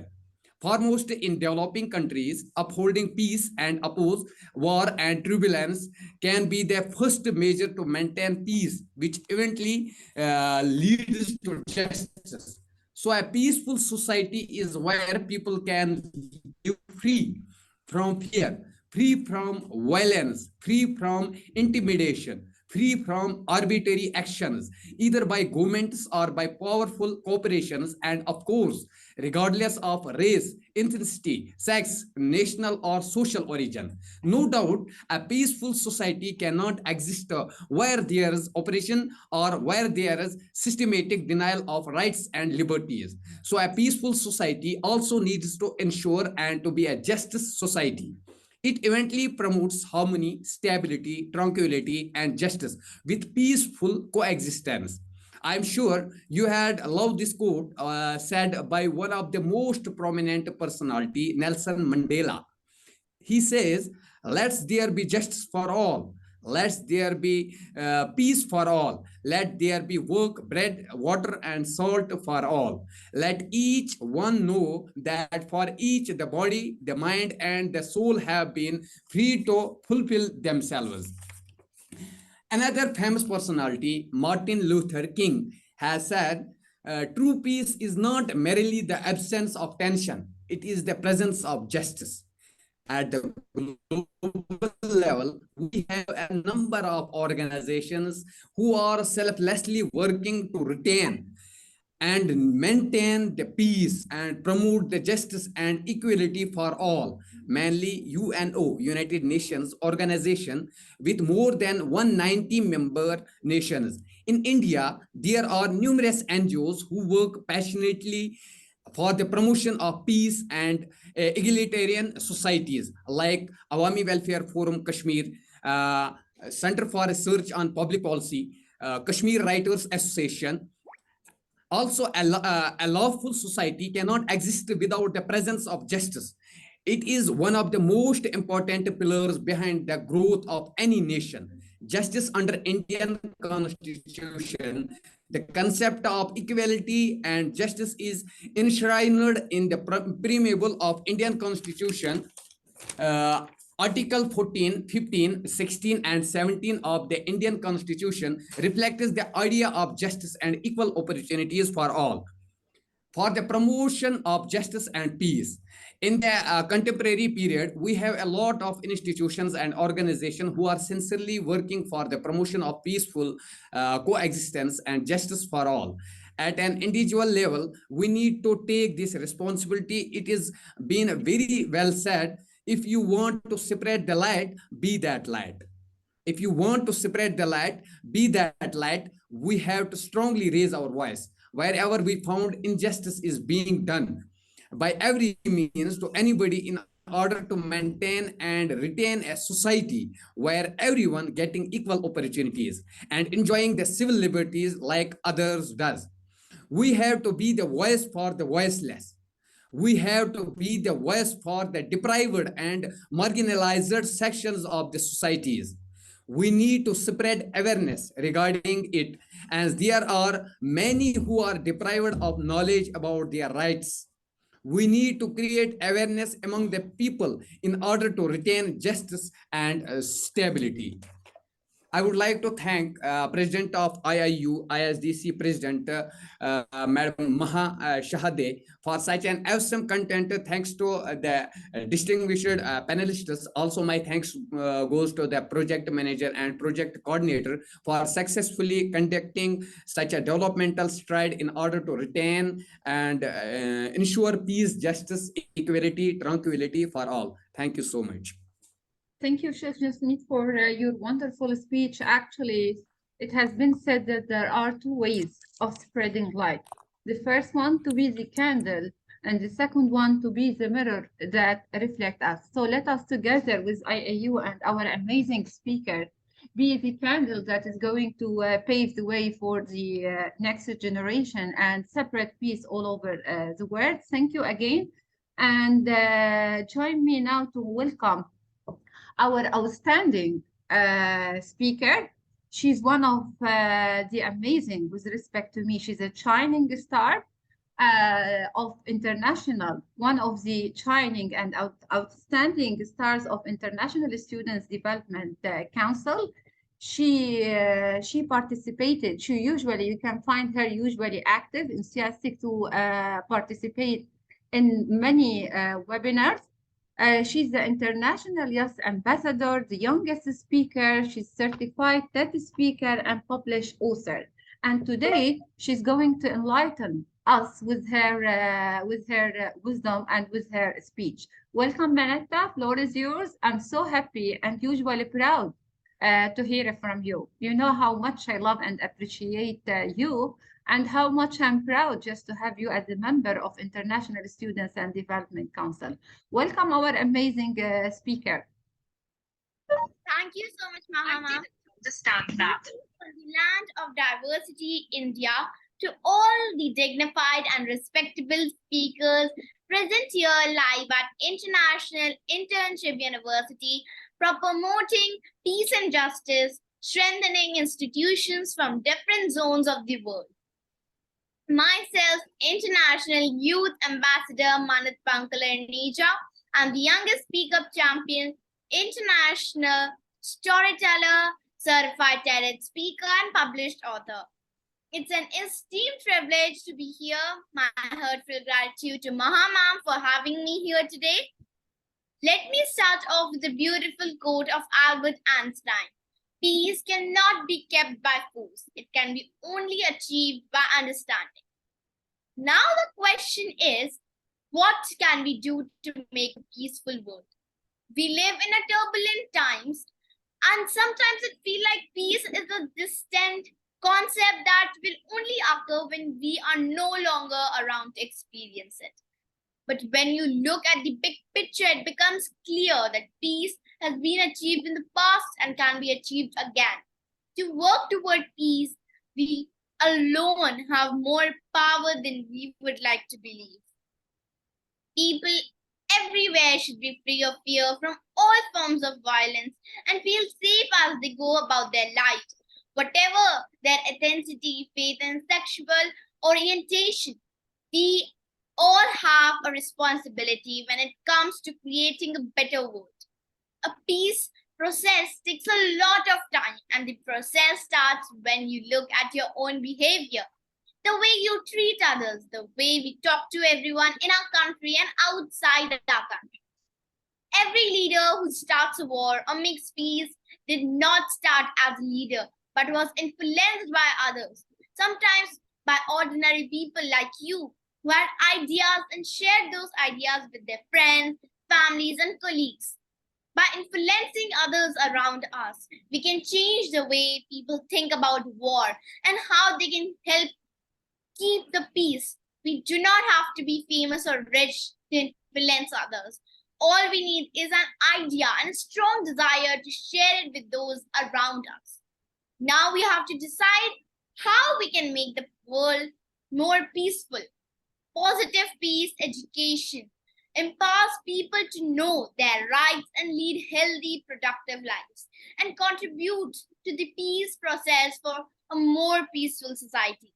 F: Foremost in developing countries, upholding peace and oppose war and turbulence can be the first measure to maintain peace, which eventually leads to justice. So, a peaceful society is where people can live free from fear, free from violence, free from intimidation, free from arbitrary actions, either by governments or by powerful corporations, and of course, regardless of race, ethnicity, sex, national or social origin. No doubt, a peaceful society cannot exist where there is oppression or where there is systematic denial of rights and liberties. So, a peaceful society also needs to ensure and to be a justice society. It eventually promotes harmony, stability, tranquility, and justice with peaceful coexistence. I'm sure you had loved this quote said by one of the most prominent personality, Nelson Mandela. He says, "Let there be justice for all. Let there be peace for all. Let there be work, bread, water, and salt for all. Let each one know that for each the body, the mind, and the soul have been free to fulfill themselves." Another famous personality, Martin Luther King, has said, "True peace is not merely the absence of tension, it is the presence of justice." At the global level, we have a number of organizations who are selflessly working to retain and maintain the peace and promote the justice and equality for all, mainly UNO, United Nations Organization, with more than 190 member nations. In India, there are numerous NGOs who work passionately for the promotion of peace and egalitarian societies, like Awami Welfare Forum Kashmir, Center for Research on Public Policy, Kashmir Writers Association. Also, a lawful society cannot exist without the presence of justice. It is one of the most important pillars behind the growth of any nation. Justice under Indian Constitution, the concept of equality and justice is enshrined in the preamble of Indian Constitution. Article 14, 15, 16, and 17 of the Indian Constitution reflects the idea of justice and equal opportunities for all, for the promotion of justice and peace. In the contemporary period, we have a lot of institutions and organizations who are sincerely working for the promotion of peaceful coexistence and justice for all. At an individual level, we need to take this responsibility. It is been very well said, if you want to spread the light, be that light. If you want to spread the light, be that light. We have to strongly raise our voice wherever we found injustice is being done by every means to anybody, in order to maintain and retain a society where everyone getting equal opportunities and enjoying the civil liberties like others does. We have to be the voice for the voiceless. We have to be the voice for the deprived and marginalized sections of the societies. We need to spread awareness regarding it, as there are many who are deprived of knowledge about their rights. We need to create awareness among the people in order to retain justice and stability. I would like to thank President of IIU-ISDC President Madam Maha Shhadeh for such an awesome content. Thanks to the distinguished panelists. Also, my thanks goes to the project manager and project coordinator for successfully conducting such a developmental stride in order to retain and ensure peace, justice, equality, tranquility for all. Thank you so much.
A: Thank you, Chef Jasmeet, for your wonderful speech. Actually, it has been said that there are two ways of spreading light. The first one to be the candle, and the second one to be the mirror that reflect us. So let us together with IIU and our amazing speaker be the candle that is going to pave the way for the next generation and separate peace all over the world. Thank you again. And join me now to welcome our outstanding speaker. She's one of the amazing, with respect to me, she's a shining star of international, one of the shining and outstanding stars of International Students Development Council. She participated. You can find her usually active, enthusiastic to participate in many webinars. She's the International Youth Ambassador, the youngest speaker. She's certified TED speaker and published author. And today she's going to enlighten us with her wisdom and with her speech. Welcome, Manetta. Floor is yours. I'm so happy and usually proud to hear it from you. You know how much I love and appreciate you, and how much I'm proud just to have you as a member of International Students and Development Council. Welcome, our amazing speaker.
G: Thank you so much, Maha.
C: I didn't understand that.
G: From the land of diversity, India, to all the dignified and respectable speakers present here live at International Internship University for promoting peace and justice, strengthening institutions from different zones of the world. Myself, International Youth Ambassador Manat Pankalarnija, and the youngest Speak Up Champion, International Storyteller, Certified TED Speaker, and published author. It's an esteemed privilege to be here. My heartfelt gratitude to Maha Ma'am for having me here today. Let me start off with a beautiful quote of Albert Einstein. Peace cannot be kept by force. It can be only achieved by understanding. Now the question is, what can we do to make a peaceful world? We live in a turbulent times, and sometimes it feels like peace is a distant concept that will only occur when we are no longer around to experience it. But when you look at the big picture, it becomes clear that peace has been achieved in the past and can be achieved again. To work toward peace, we alone have more power than we would like to believe. People everywhere should be free of fear from all forms of violence and feel safe as they go about their lives, whatever their ethnicity, faith, and sexual orientation. We all have a responsibility when it comes to creating a better world. A peace process takes a lot of time, and the process starts when you look at your own behavior, the way you treat others, the way we talk to everyone in our country and outside our country. Every leader who starts a war or makes peace did not start as a leader, but was influenced by others, sometimes by ordinary people like you, who had ideas and shared those ideas with their friends, families, and colleagues. By influencing others around us, we can change the way people think about war and how they can help keep the peace. We do not have to be famous or rich to influence others. All we need is an idea and a strong desire to share it with those around us. Now we have to decide how we can make the world more peaceful. Positive peace education empowers people to know their rights and lead healthy, productive lives, and contribute to the peace process for a more peaceful society.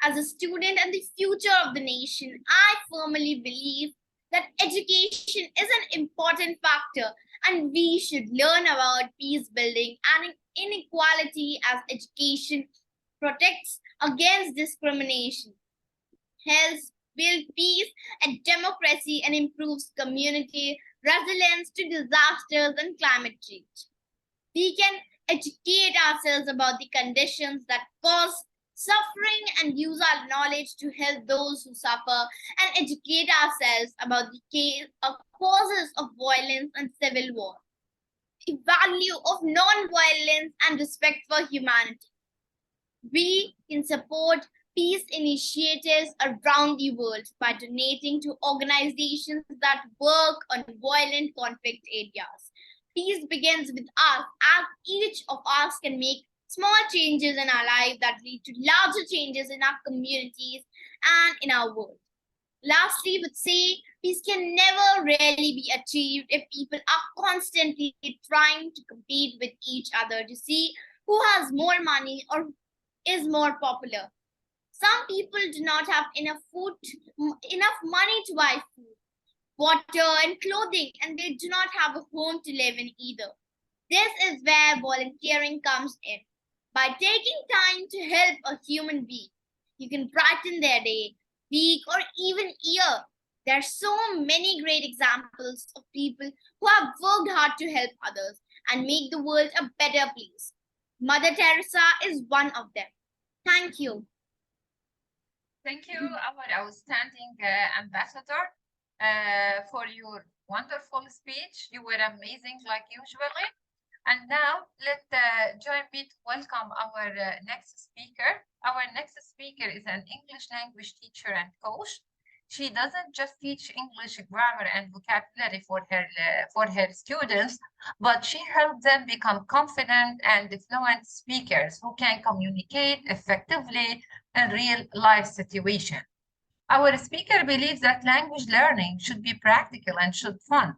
G: As a student and the future of the nation, I firmly believe that education is an important factor, and we should learn about peace building and inequality, as education protects against discrimination, helps build peace and democracy, and improves community resilience to disasters and climate change. We can educate ourselves about the conditions that cause suffering and use our knowledge to help those who suffer, and educate ourselves about the causes of violence and civil war, the value of non-violence and respect for humanity. We can support peace initiatives around the world by donating to organizations that work on violent conflict areas. Peace begins with us, as each of us can make small changes in our life that lead to larger changes in our communities and in our world. Lastly, would say peace can never really be achieved if people are constantly trying to compete with each other to see who has more money or is more popular. Some people do not have enough money to buy food, water, and clothing, and they do not have a home to live in either. This is where volunteering comes in. By taking time to help a human being, you can brighten their day, week, or even year. There are so many great examples of people who have worked hard to help others and make the world a better place. Mother Teresa is one of them. Thank you.
A: Thank you, our outstanding ambassador, for your wonderful speech. You were amazing like usually. And now let join me to welcome our next speaker. Our next speaker is an English language teacher and coach. She doesn't just teach English grammar and vocabulary for her students, but she helps them become confident and fluent speakers who can communicate effectively in real life situations. Our speaker believes that language learning should be practical and should fun.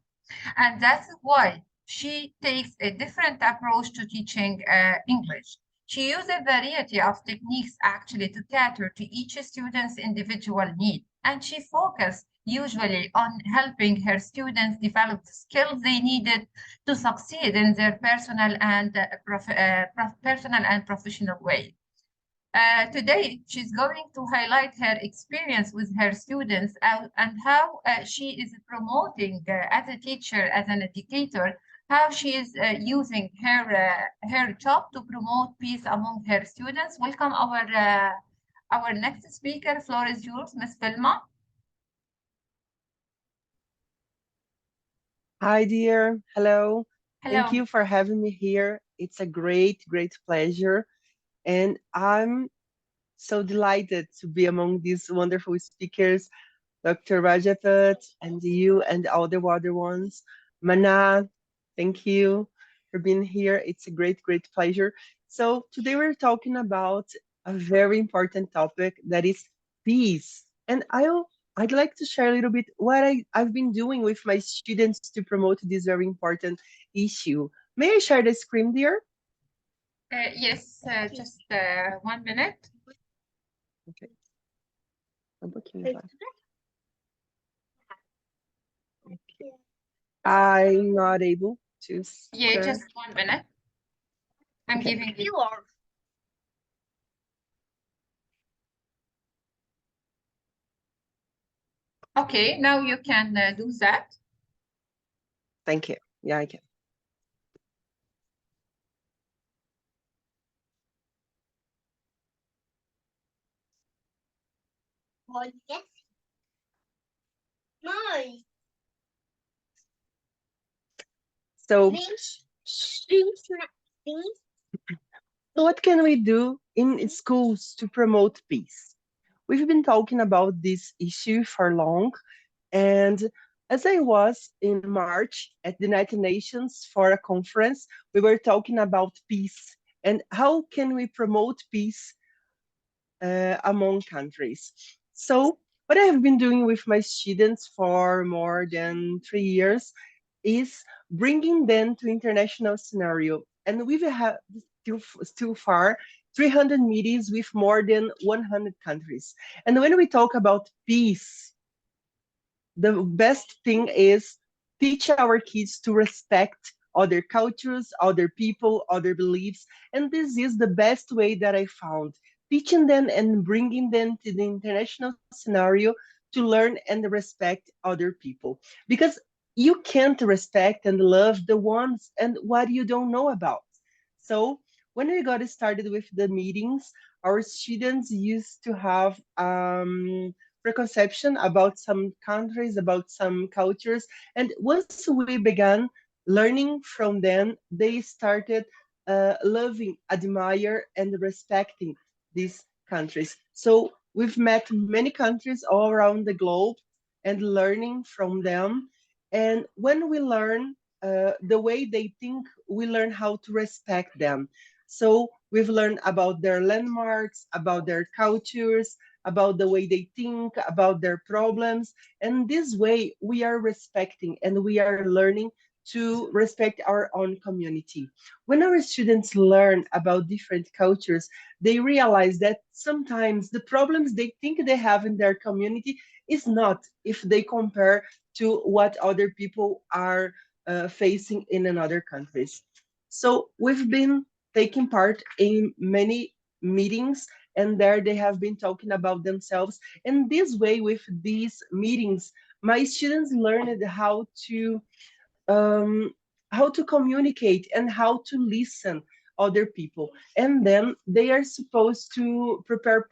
A: And that's why she takes a different approach to teaching English. She uses a variety of techniques actually to cater to each student's individual need. And she focuses usually on helping her students develop the skills they needed to succeed in their personal and professional way. Today, she's going to highlight her experience with her students and how she is promoting as a teacher, as an educator, how she is using her job to promote peace among her students. Welcome our next speaker. Floor is yours, Ms. Vilma.
H: Hi, dear. Hello.
A: Hello.
H: Thank you for having me here. It's a great, great pleasure. And I'm so delighted to be among these wonderful speakers, Dr. Rajapat and you and all the other ones. Mana, thank you for being here. It's a great, great pleasure. So today we're talking about a very important topic that is peace. And I'd like to share a little bit what I've been doing with my students to promote this very important issue. May I share the screen, dear?
A: Yes, just 1 minute.
H: Okay. Um pouquinho, vai. Okay. I'm not able to
A: Yeah,
H: share.
A: just 1 minute. I'm
H: Okay.
A: giving you. Okay, now you can do that.
H: Thank you. Yeah, I can. So, what can we do in schools to promote peace? We've been talking about this issue for long, and as I was in March at the United Nations for a conference, we were talking about peace and how can we promote peace among countries. So what I have been doing with my students for more than 3 years is bringing them to international scenario. And we've had still far 300 meetings with more than 100 countries. And when we talk about peace, the best thing is teach our kids to respect other cultures, other people, other beliefs. And this is the best way that I found, teaching them and bringing them to the international scenario to learn and respect other people. Because you can't respect and love the ones and what you don't know about. So when we got started with the meetings, our students used to have preconception about some countries, about some cultures. And once we began learning from them, they started loving, admire, and respecting these countries. So we've met many countries all around the globe and learning from them. And when we learn the way they think, we learn how to respect them. So we've learned about their landmarks, about their cultures, about the way they think, about their problems. And this way, we are respecting and we are learning to respect our own community. When our students learn about different cultures, they realize that sometimes the problems they think they have in their community is not if they compare to what other people are facing in another countries. So we've been taking part in many meetings, and there they have been talking about themselves. And this way, with these meetings, my students learned um, how to communicate and how to listen other people. And then they are supposed to prepare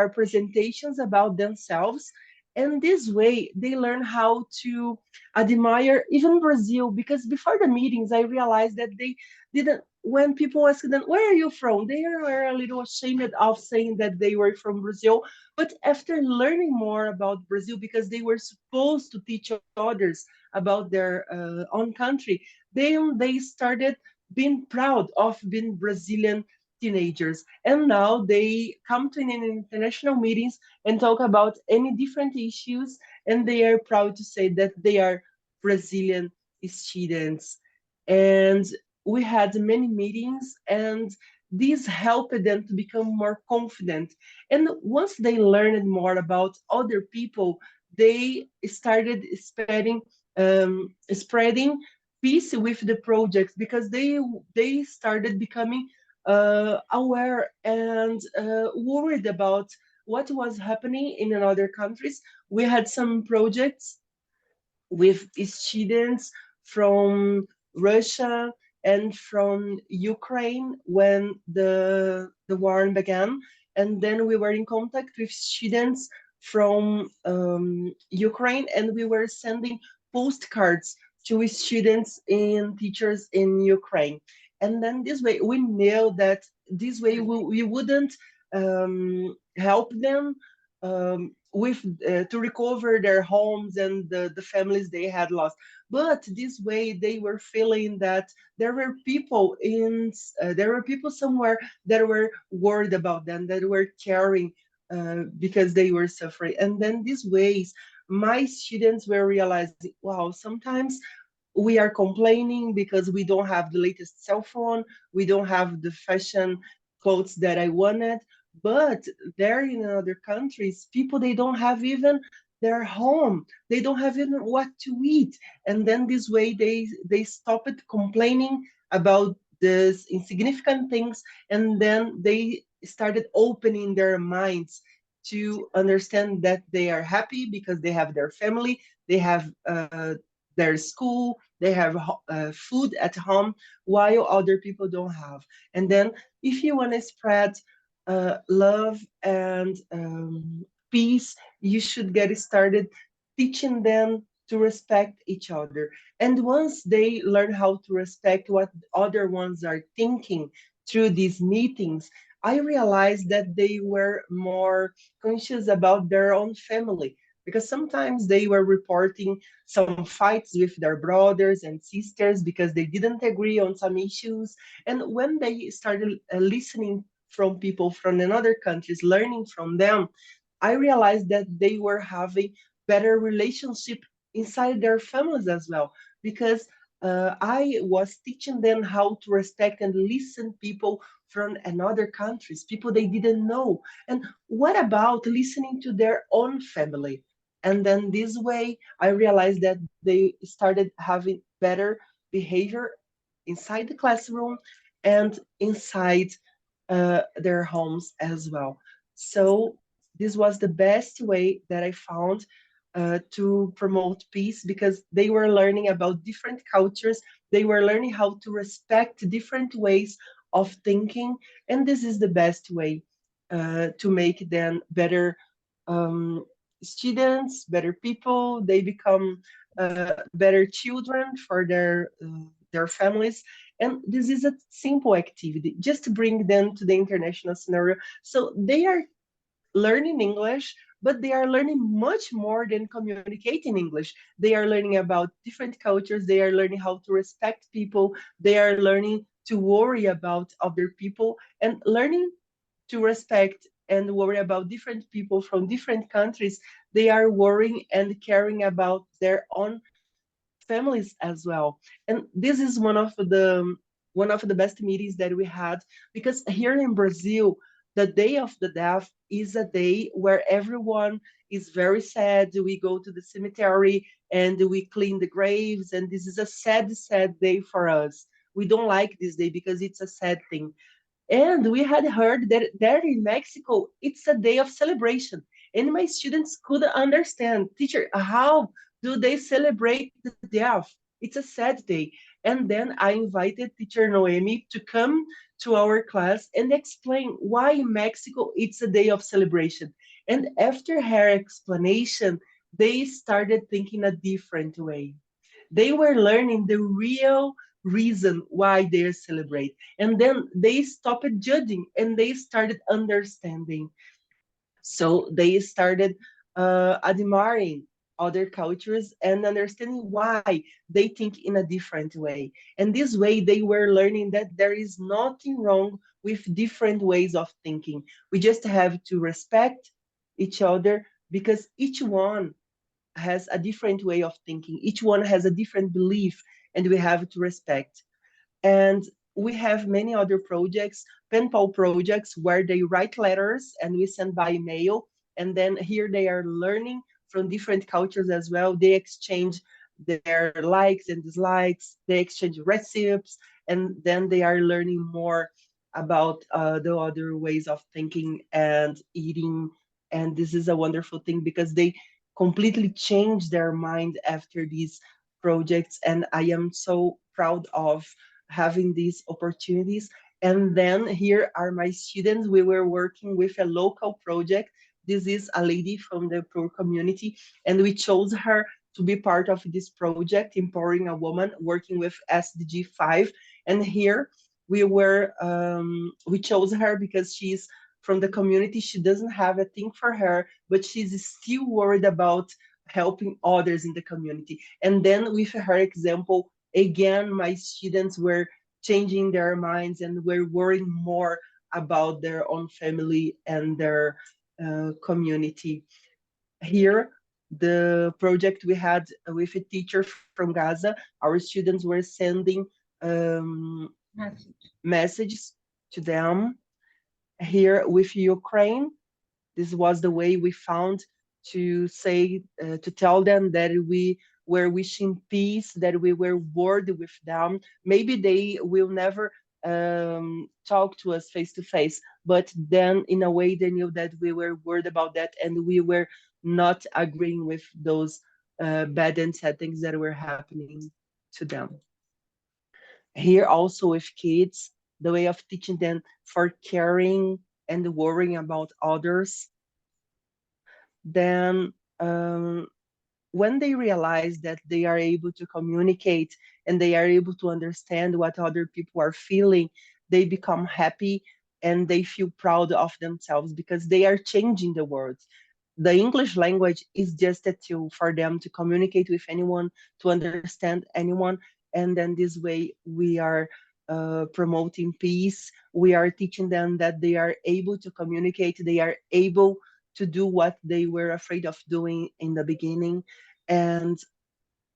H: presentations about themselves. And this way, they learn how to admire even Brazil. Because before the meetings, I realized that they didn't, when people asked them, where are you from? They were a little ashamed of saying that they were from Brazil. But after learning more about Brazil, because they were supposed to teach others about their own country, then they started being proud of being Brazilian teenagers. And now they come to an international meetings and talk about any different issues, and they are proud to say that they are Brazilian students. And we had many meetings, and this helped them to become more confident. And once they learned more about other people, they started spreading peace with the projects, because they started becoming aware and worried about what was happening in other countries. We had some projects with students from Russia and from Ukraine when the war began. And then we were in contact with students from Ukraine, and we were sending postcards to students and teachers in Ukraine. And then this way, we knew that this way we wouldn't help them with to recover their homes and the families they had lost. But this way, they were feeling that there were people somewhere that were worried about them, that were caring because they were suffering. And then these ways, my students were realizing, wow, sometimes we are complaining because we don't have the latest cell phone, we don't have the fashion clothes that I wanted. But there in other countries, people, they don't have even their home, they don't have even what to eat. And then this way, they stopped complaining about these insignificant things, and then they started opening their minds to understand that they are happy because they have their family, they have their school, they have food at home, while other people don't have. And then if you want to spread love and peace, you should get started teaching them to respect each other. And once they learn how to respect what other ones are thinking through these meetings, I realized that they were more conscious about their own family, because sometimes they were reporting some fights with their brothers and sisters because they didn't agree on some issues. And when they started listening from people from another countries, learning from them, I realized that they were having better relationship inside their families as well, because I was teaching them how to respect and listen people from another countries, people they didn't know. And what about listening to their own family? And then this way, I realized that they started having better behavior inside the classroom and inside their homes as well. So this was the best way that I found to promote peace, because they were learning about different cultures. They were learning how to respect different ways of thinking. And this is the best way to make them better students, better people. They become better children for their families. And this is a simple activity, just to bring them to the international scenario. So they are learning English, but they are learning much more than communicating English. They are learning about different cultures. They are learning how to respect people. They are learning to worry about other people, and learning to respect and worry about different people from different countries. They are worrying and caring about their own families as well. And this is one of the best meetings that we had, because here in Brazil, the Day of the Deaf is a day where everyone is very sad. We go to the cemetery and we clean the graves, and this is a sad, sad day for us. We don't like this day because it's a sad thing. And we had heard that there in Mexico, it's a day of celebration. And my students couldn't understand, teacher, how do they celebrate the death? It's a sad day. And then I invited teacher Noemi to come to our class and explain why in Mexico it's a day of celebration. And after her explanation, they started thinking a different way. They were learning the real reason why they celebrate. And then they stopped judging and they started understanding. So they started admiring other cultures and understanding why they think in a different way. And this way, they were learning that there is nothing wrong with different ways of thinking. We just have to respect each other, because each one has a different way of thinking. Each one has a different belief, and we have to respect. And we have many other projects, pen pal projects, where they write letters and we send by mail. And then here they are learning from different cultures as well. They exchange their likes and dislikes, they exchange recipes, and then they are learning more about the other ways of thinking and eating. And this is a wonderful thing, because they completely change their mind after these projects. And I am so proud of having these opportunities. And then here are my students. We were working with a local project. This is a lady from the poor community, and we chose her to be part of this project, Empowering a Woman, working with SDG 5. And here we chose her because she's from the community. She doesn't have a thing for her, but she's still worried about helping others in the community. And then with her example, again, my students were changing their minds and were worrying more about their own family and their community. Here, the project we had with a teacher from Gaza, our students were sending messages to them. Here with Ukraine, this was the way we found to say, to tell them that we were wishing peace, that we were worried with them. Maybe they will never talk to us face to face, but then in a way they knew that we were worried about that, and we were not agreeing with those bad and sad things that were happening to them. Here also with kids, the way of teaching them for caring and worrying about others. Then when they realize that they are able to communicate and they are able to understand what other people are feeling, they become happy and they feel proud of themselves, because they are changing the world. The English language is just a tool for them to communicate with anyone, to understand anyone. And then this way we are promoting peace. We are teaching them that they are able to communicate, they are able to do what they were afraid of doing in the beginning. And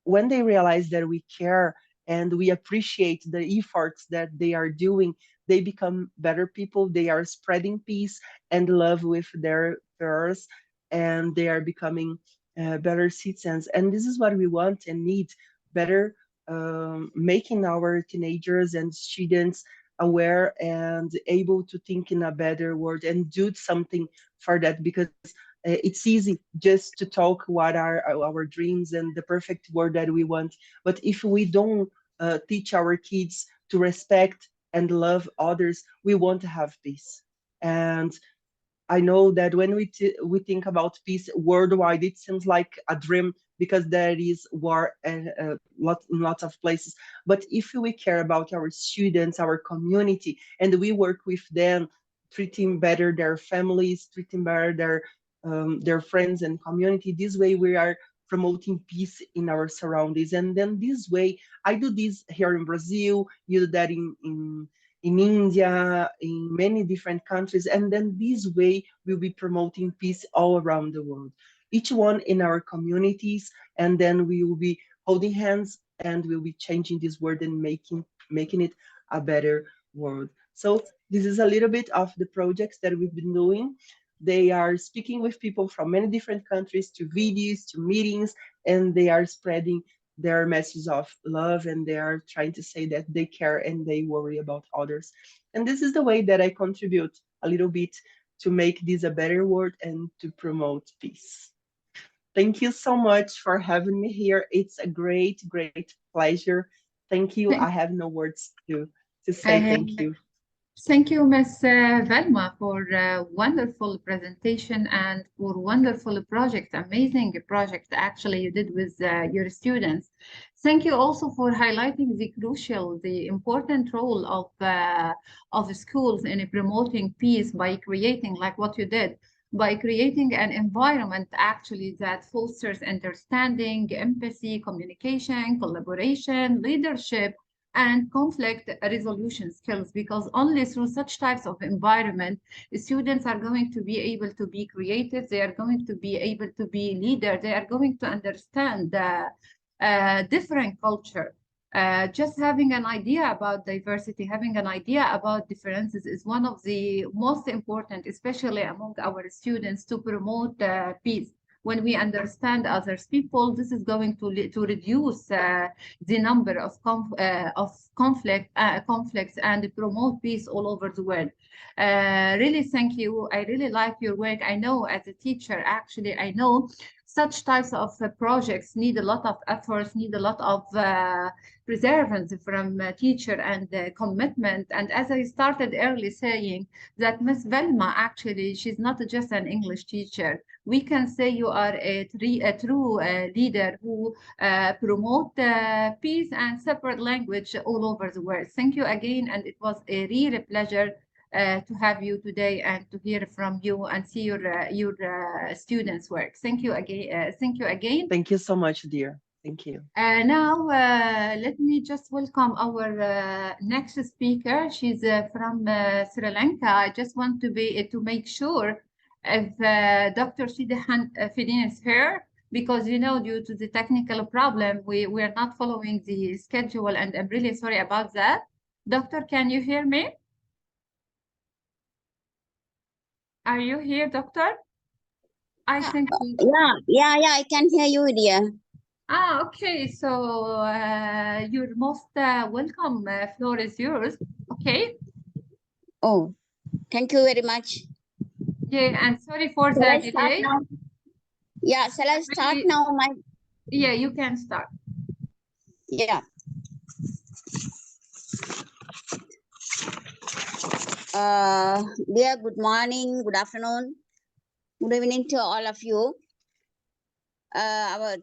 H: when they realize that we care and we appreciate the efforts that they are doing, they become better people. They are spreading peace and love with their peers, and they are becoming better citizens. And this is what we want and need, better making our teenagers and students aware and able to think in a better world and do something for that, because it's easy just to talk what are our dreams and the perfect world that we want. But if we don't teach our kids to respect and love others, we won't have peace. And I know that when we think about peace worldwide, it seems like a dream, because there is war and lots of places. But if we care about our students, our community, and we work with them, treating better their families, treating better their friends and community, this way we are promoting peace in our surroundings. And then this way, I do this here in Brazil, you do that in India, in many different countries. And then this way we'll be promoting peace all around the world, each one in our communities. And then we will be holding hands and we'll be changing this world and making it a better world. So this is a little bit of the projects that we've been doing. They are speaking with people from many different countries, to videos, to meetings, and they are spreading their message of love, and they are trying to say that they care and they worry about others. And this is the way that I contribute a little bit to make this a better world and to promote peace. Thank you so much for having me here. It's a great, great pleasure. Thank you. I have no words to say thank you.
A: Thank you, Ms. Velma, for a wonderful presentation and for wonderful project, amazing project actually you did with your students. Thank you also for highlighting the important role of schools in promoting peace by creating, like what you did, by creating an environment actually that fosters understanding, empathy, communication, collaboration, leadership, and conflict resolution skills, because only through such types of environment, students are going to be able to be creative, they are going to be able to be leaders, they are going to understand the different culture. Just having an idea about diversity, having an idea about differences is one of the most important, especially among our students, to promote peace. When we understand others people, this is going to reduce the number of conflicts and promote peace all over the world. Really, thank you. I really like your work. I know as a teacher, actually, I know such types of projects need a lot of efforts, need a lot of perseverance from teacher and commitment. And as I started early saying that Ms. Velma, actually, she's not just an English teacher. We can say you are a true leader who promote peace and separate language all over the world. Thank you again, and it was a real pleasure to have you today and to hear from you and see your students' work. Thank you again. Thank you again.
H: Thank you so much, dear. Thank you.
A: Now, let me just welcome our next speaker. She's from Sri Lanka. I just want to make sure if Dr. Fidin is here, because due to the technical problem, we are not following the schedule, and I'm really sorry about that. Doctor, can you hear me? Are you here, doctor? I think.
I: Yeah, I can hear you, dear.
A: Okay. So you're most welcome. Floor is yours. Okay.
I: Oh, thank you very much.
A: Yeah, and sorry for the delay.
I: Yeah, shall I start now?
A: Yeah, you can start.
I: Yeah. Dear, good morning, good afternoon, good evening to all of you.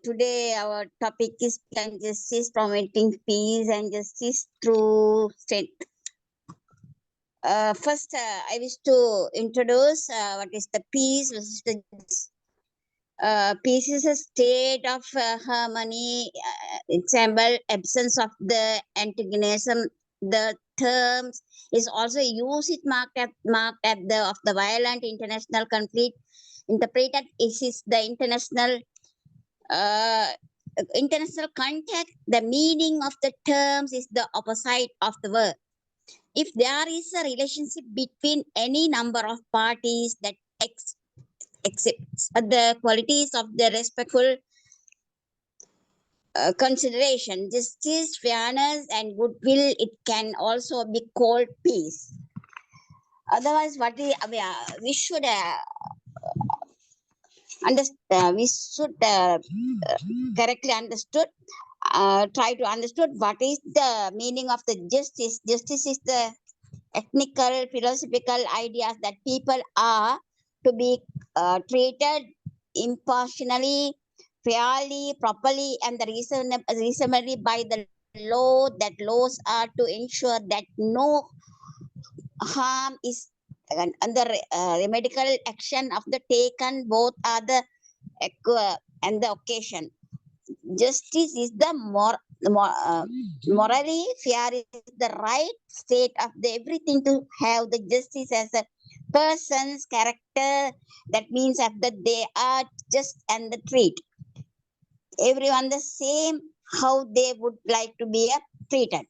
I: Today our topic is justice, promoting peace and justice through state. First, I wish to introduce what is the peace. Peace is a state of harmony. Example, absence of the antagonism. The terms is also used marked at the violent international conflict. Interpreted is the international context. The meaning of the terms is the opposite of the word. If there is a relationship between any number of parties that accepts the qualities of the respectful consideration, justice, fairness, and goodwill, it can also be called peace. Otherwise, we should understand. We should correctly understood. Try to understood what is the meaning of the justice. Justice is the technical, philosophical ideas that people are to be treated impartially, fairly, properly, and reasonably by the law. That laws are to ensure that no harm is under medical action of the taken. Both are the and the occasion. Justice is the morally fair is the right state of the everything to have the justice as a person's character. That means after they are just and the treat everyone the same how they would like to be treated.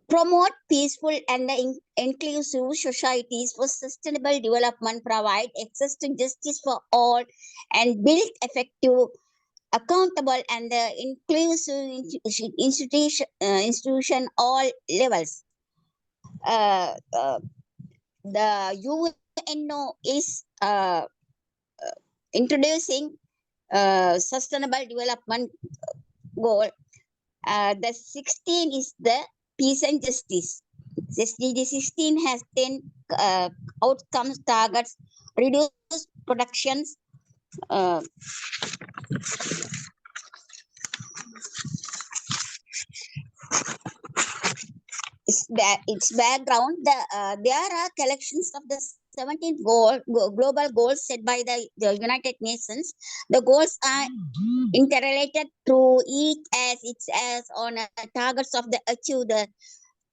I: Promote peaceful and inclusive societies for sustainable development, provide access to justice for all, and build effective, accountable, and inclusive institution all levels. The UNO is introducing sustainable development goal. The 16 is the peace and justice. SDG 16 has 10 outcomes targets, reduce productions, its background. There are collections of the 17 global goals set by the United Nations. The goals are interrelated through each as it has on targets of the achieve. The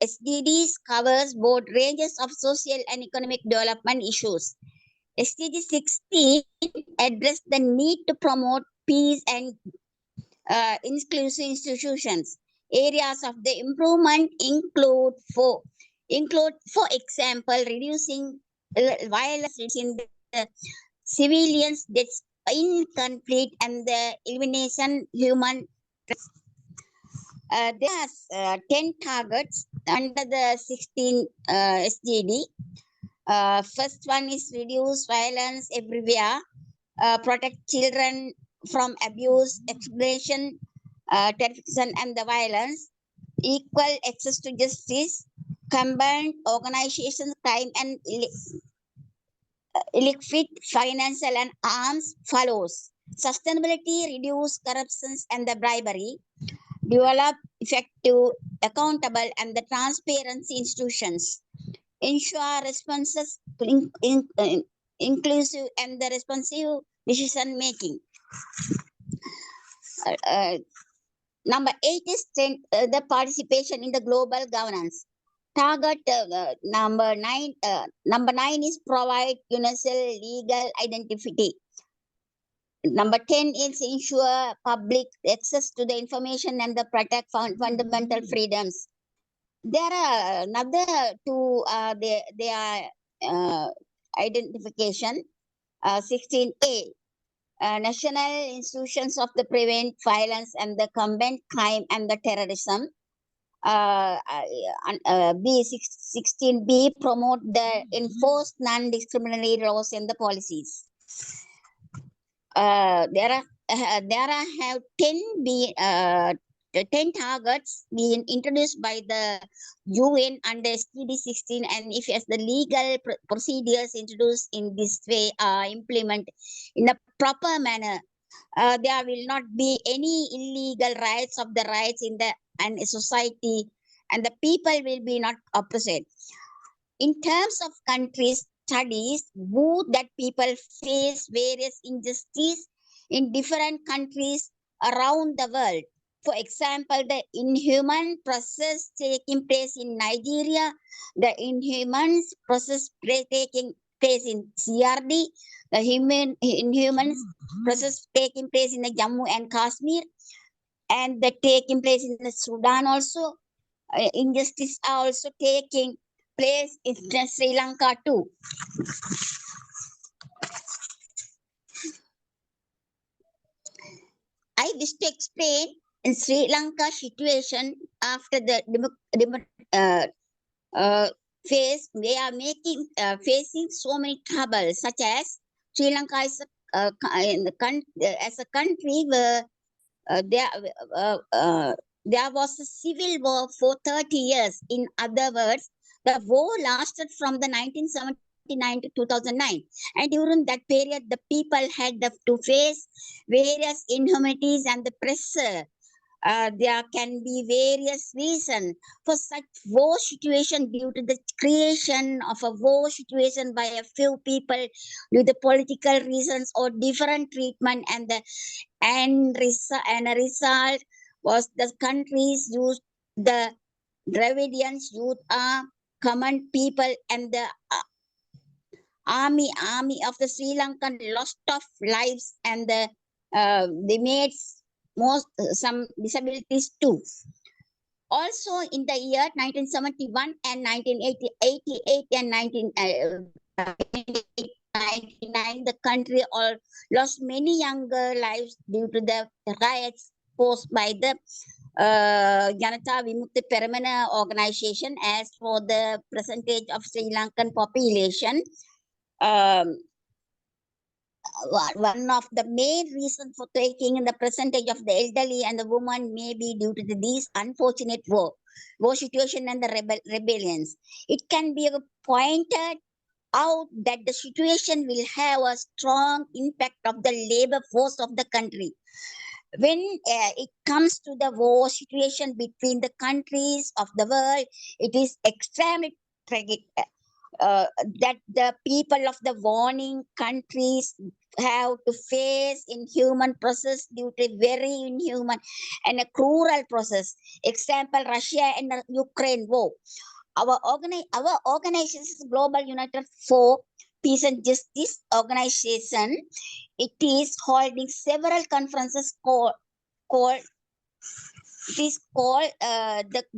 I: SDGs covers both ranges of social and economic development issues. SDG 16 address the need to promote peace and inclusive institutions. Areas of the improvement include, for example, reducing violence in the civilians deaths in conflict and the elimination human. There are 10 targets under the 16 SDG. First one is reduce violence everywhere, protect children from abuse, exploitation, terrorism, and the violence, equal access to justice, combined organizations, crime, and illicit financial and arms follows. Sustainability, reduce corruptions and the bribery, develop effective, accountable, and the transparency institutions, ensure responses inclusive and the responsive decision making. Number 8 is the participation in the global governance. Target number 9. Number 9 is provide universal legal identity. Number 10 is ensure public access to the information and the protect fundamental freedoms. There are another two. They are identification. 16A. National institutions of the prevent violence and the combat crime and the terrorism. B 16B promote the enforced non-discriminatory laws and the policies. There have 10 targets being introduced by the UN under SDG 16, and if as the legal procedures introduced in this way are implemented in a proper manner, there will not be any illegal rights of the rights in the and society, and the people will be not opposite. In terms of countries studies, both that people face various injustice in different countries around the world. For example, the inhuman process taking place in Nigeria, the inhuman process taking place in CRD, the inhuman process taking place in the Jammu and Kashmir, and the taking place in the Sudan also. Injustice are also taking place in Sri Lanka too. I wish to explain in Sri Lanka situation after the phase. They are facing so many troubles, such as Sri Lanka is as a country where there was a civil war for 30 years. In other words, the war lasted from the 1979 to 2009. And during that period, the people had to face various inhumanities and the pressure there can be various reasons for such war situation due to the creation of a war situation by a few people due to political reasons or different treatment, and the a result was the countries used the Dravidians youth are common people, and the army of the Sri Lankan lost of lives, and they made some disabilities too. Also in the year 1971 and 1988 and 1999, the country all lost many younger lives due to the riots caused by the Janata Vimukti Peramana organization. As for the percentage of Sri Lankan population, one of the main reasons for taking the percentage of the elderly and the women may be due to these unfortunate war situation and the rebellions. It can be pointed out that the situation will have a strong impact of the labor force of the country. When it comes to the war situation between the countries of the world, it is extremely tragic that the people of the warring countries have to face inhuman process due to very inhuman and a cruel process. Example, Russia and the Ukraine war. Our organization is Global United for Peace and Justice organization. It is holding several conferences called the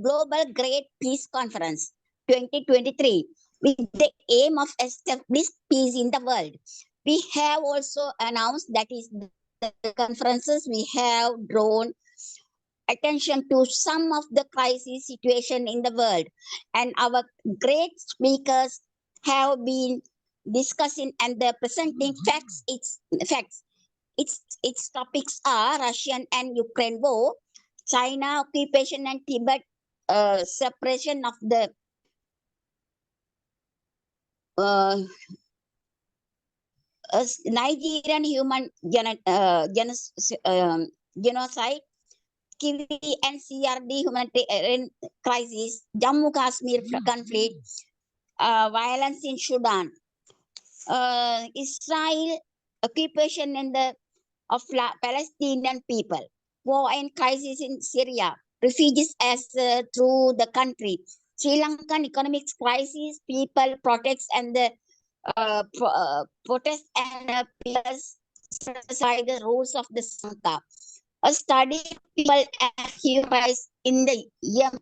I: Global Great Peace Conference 2023 with the aim of establishing peace in the world. We have also announced that is the conferences we have drawn attention to some of the crisis situation in the world, and our great speakers have been discussing and presenting facts. Its topics are Russian and Ukraine war, China occupation and Tibet separation of the Nigerian human genocide, Kiwi and CRD humanitarian crisis, Jammu Kashmir conflict, violence in Sudan, Israel occupation of Palestinian people, war and crisis in Syria, refugees as through the country, Sri Lankan economic crisis, people protests and the protest and by the rules of the Sanka. A study of people and human rights in the Yemen.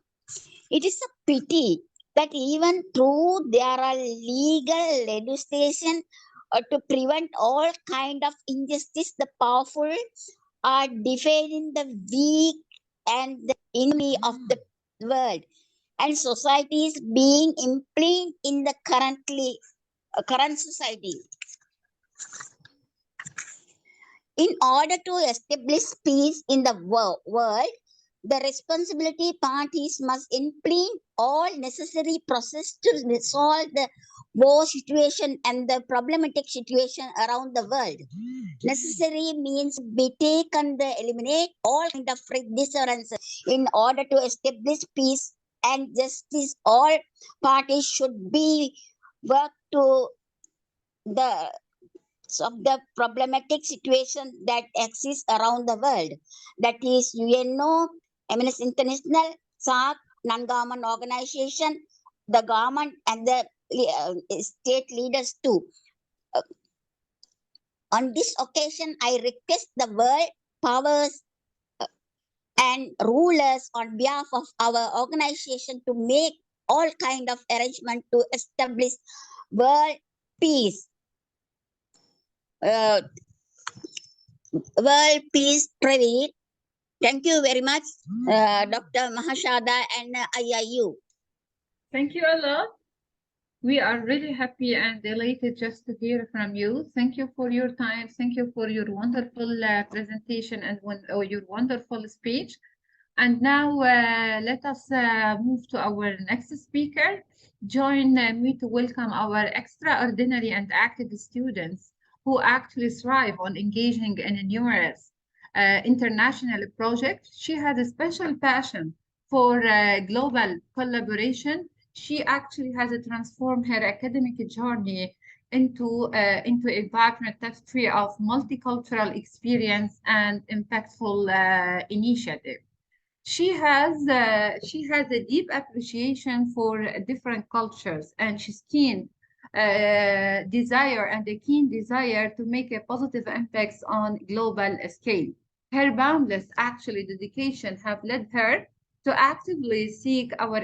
I: It is a pity that even though there are legal legislation to prevent all kind of injustice, the powerful are defending the weak and the enemy of the world, and societies being implanted in the current society. In order to establish peace in the world, the responsibility parties must implement all necessary process to resolve the war situation and the problematic situation around the world. Necessary means be taken to eliminate all kind of differences in order to establish peace and justice. All parties should be work to the problematic situation that exists around the world. That is UNO, Amnesty International, SAC, non-government organization, the government and the state leaders too. On this occasion, I request the world powers and rulers on behalf of our organization to make all kind of arrangement to establish world peace. World Peace Private. Thank you very much, Dr. Maha Shhadeh and IIU.
A: Thank you a lot. We are really happy and delighted just to hear from you. Thank you for your time. Thank you for your wonderful presentation and your wonderful speech. And now let us move to our next speaker. Join me to welcome our extraordinary and active students who actually thrive on engaging in numerous international project. She has a special passion for global collaboration. She actually has transformed her academic journey into a partner tapestry of multicultural experience and impactful initiative. She has a deep appreciation for different cultures, and she's keen desire and a keen desire to make a positive impact on global scale. Her boundless actually dedication have led her to actively seek out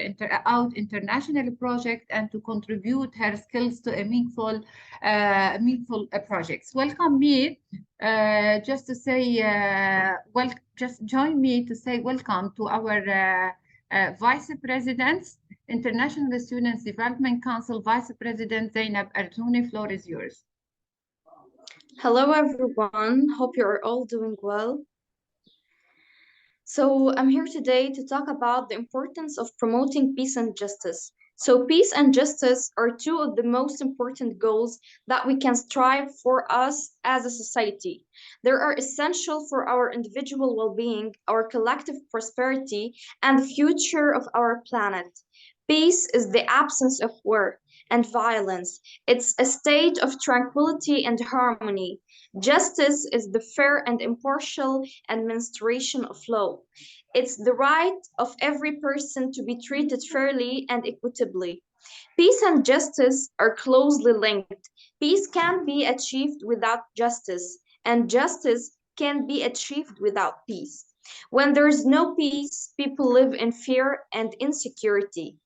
A: international projects and to contribute her skills to a meaningful projects. Welcome me, just to say, just join me to say welcome to our Vice President, International Students Development Council Vice President Zainab Arzouni. Floor is yours.
J: Hello, everyone. Hope you're all doing well. So I'm here today to talk about the importance of promoting peace and justice. So peace and justice are two of the most important goals that we can strive for us as a society. They are essential for our individual well-being, our collective prosperity, and the future of our planet. Peace is the absence of war and violence. It's a state of tranquility and harmony. Justice is the fair and impartial administration of law. It's the right of every person to be treated fairly and equitably. Peace and justice are closely linked. Peace can be achieved without justice, and justice can be achieved without peace. When there is no peace, people live in fear and insecurity.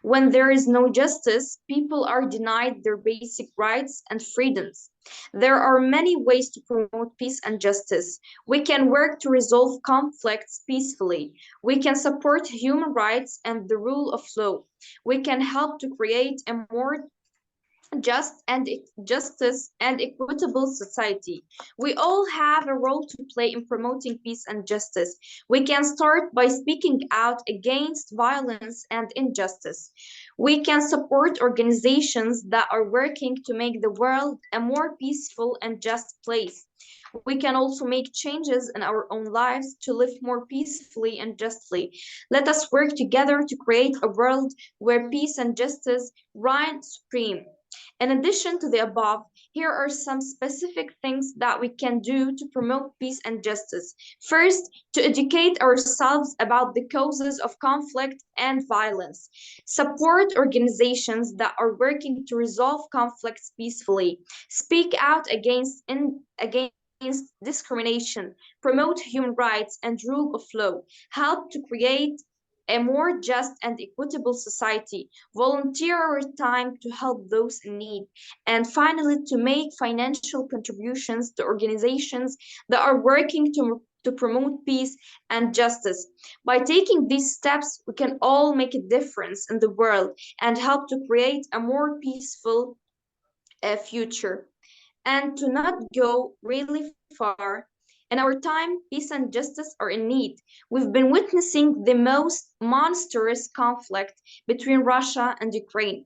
J: When there is no justice, people are denied their basic rights and freedoms. There are many ways to promote peace and justice. We can work to resolve conflicts peacefully. We can support human rights and the rule of law. We can help to create a more justice and equitable society. We all have a role to play in promoting peace and justice. We can start by speaking out against violence and injustice. We can support organizations that are working to make the world a more peaceful and just place. We can also make changes in our own lives to live more peacefully and justly. Let us work together to create a world where peace and justice reign supreme. In addition to the above, here are some specific things that we can do to promote peace and justice. First, to educate ourselves about the causes of conflict and violence. Support organizations that are working to resolve conflicts peacefully. Speak out against discrimination. Promote human rights and rule of law. Help to create a more just and equitable society, volunteer our time to help those in need, and finally, to make financial contributions to organizations that are working to promote peace and justice. By taking these steps, we can all make a difference in the world and help to create a more peaceful future. And to not go really far, in our time, peace and justice are in need. We've been witnessing the most monstrous conflict between Russia and Ukraine,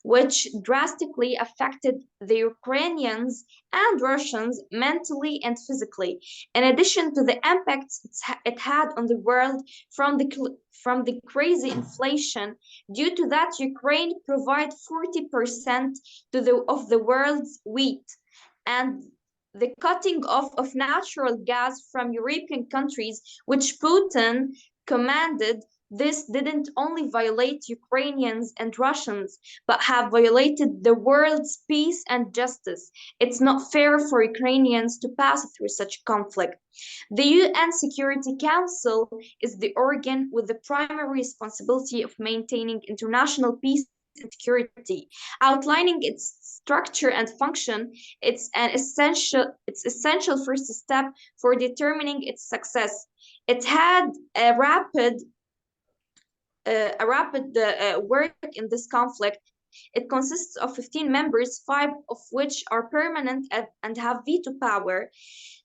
J: which drastically affected the Ukrainians and Russians mentally and physically. In addition to the impacts it had on the world from the crazy inflation, due to that, Ukraine provides 40% of the world's wheat, and the cutting off of natural gas from European countries, which Putin commanded. This didn't only violate Ukrainians and Russians, but have violated the world's peace and justice. It's not fair for Ukrainians to pass through such conflict. The UN Security Council is the organ with the primary responsibility of maintaining international peace and security. Outlining its structure and function, it's essential first step for determining its success. It had a rapid work in this conflict. It consists of 15 members, 5 of which are permanent and have veto power.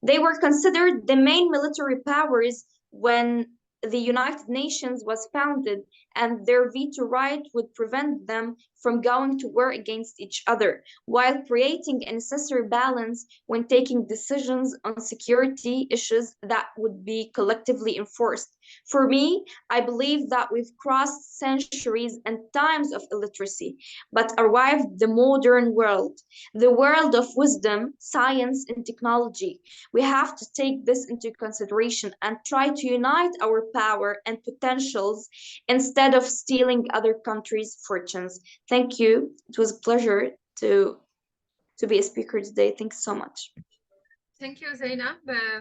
J: They were considered the main military powers when the United Nations was founded, and their veto right would prevent them from going to war against each other, while creating a necessary balance when taking decisions on security issues that would be collectively enforced. For me, I believe that we've crossed centuries and times of illiteracy, but arrived the modern world, the world of wisdom, science, and technology. We have to take this into consideration and try to unite our power and potentials instead of stealing other countries' fortunes. Thank you. It was a pleasure to be a speaker today. Thanks so much.
A: Thank you, Zainab,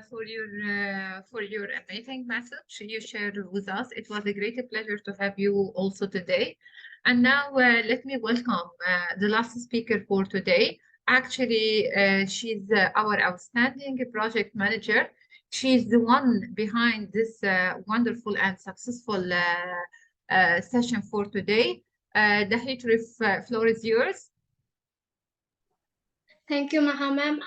A: for your amazing message you shared with us. It was a great pleasure to have you also today. And now let me welcome the last speaker for today. Actually, she's our outstanding project manager. She's the one behind this wonderful and successful session for today. Dahitri, floor is yours.
K: Thank you, Maha ma'am.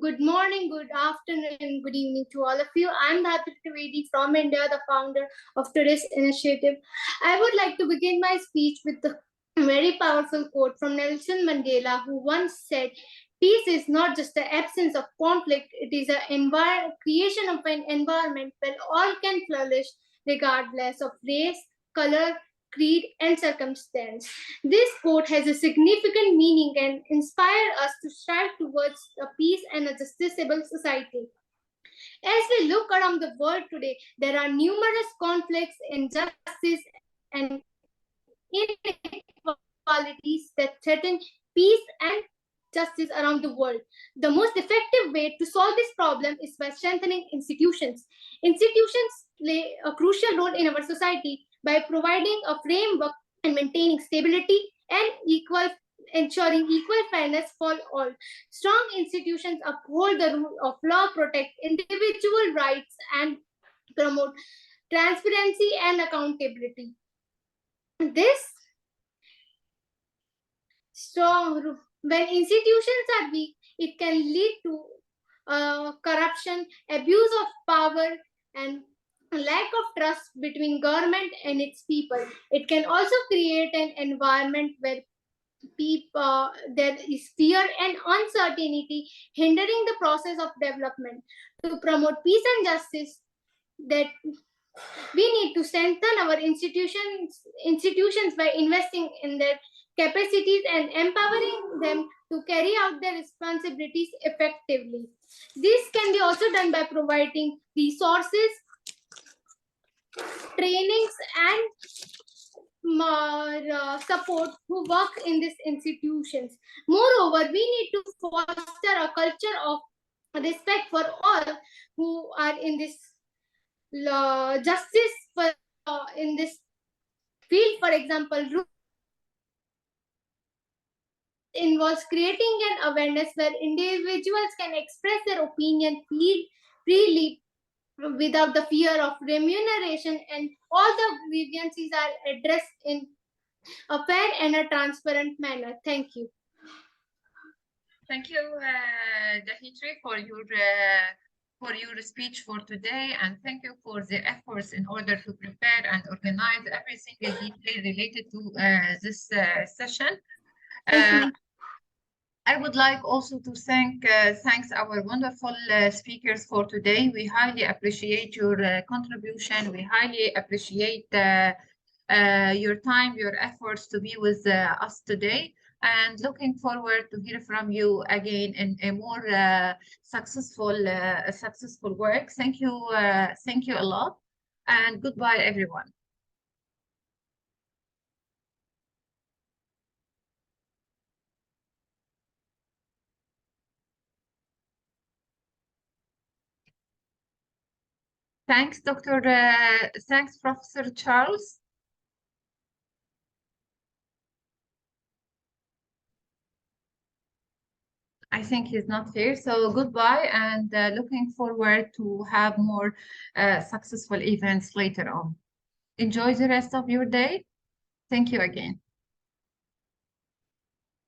K: Good morning, good afternoon, good evening to all of you. I'm Dahitri Trivedi from India, the founder of today's initiative. I would like to begin my speech with a very powerful quote from Nelson Mandela, who once said, "Peace is not just the absence of conflict, it is a creation of an environment where all can flourish regardless of race, color, creed, and circumstance." This quote has a significant meaning and inspires us to strive towards a peace and a justiciable society. As we look around the world today, there are numerous conflicts, injustice, and inequalities that threaten peace and justice around the world. The most effective way to solve this problem is by strengthening institutions. Institutions play a crucial role in our society by providing a framework and maintaining stability and ensuring equal fairness for all. Strong institutions uphold the rule of law, protect individual rights, and promote transparency and accountability. When institutions are weak, it can lead to corruption, abuse of power, and lack of trust between government and its people. It can also create an environment where there is fear and uncertainty, hindering the process of development. To promote peace and justice, that we need to strengthen our institutions by investing in their capacities and empowering them to carry out their responsibilities effectively. This can be also done by providing resources, trainings, and support who work in these institutions. Moreover, we need to foster a culture of respect for all who are in this justice for in this field. For example, involves creating an awareness where individuals can express their opinion freely without the fear of remuneration, and all the grievances are addressed in a fair and a transparent manner. Thank you.
A: Thank you, Dahitri, for your speech for today, and thank you for the efforts in order to prepare and organize every single detail related to this session. I would like also to thanks our wonderful speakers for today. We highly appreciate your contribution. We highly appreciate your time, your efforts to be with us today, and looking forward to hear from you again in a more successful work. Thank you a lot, and goodbye, everyone. Thanks, thanks, Professor Charles. I think he's not here, so goodbye, and looking forward to have more successful events later on. Enjoy the rest of your day. Thank you again.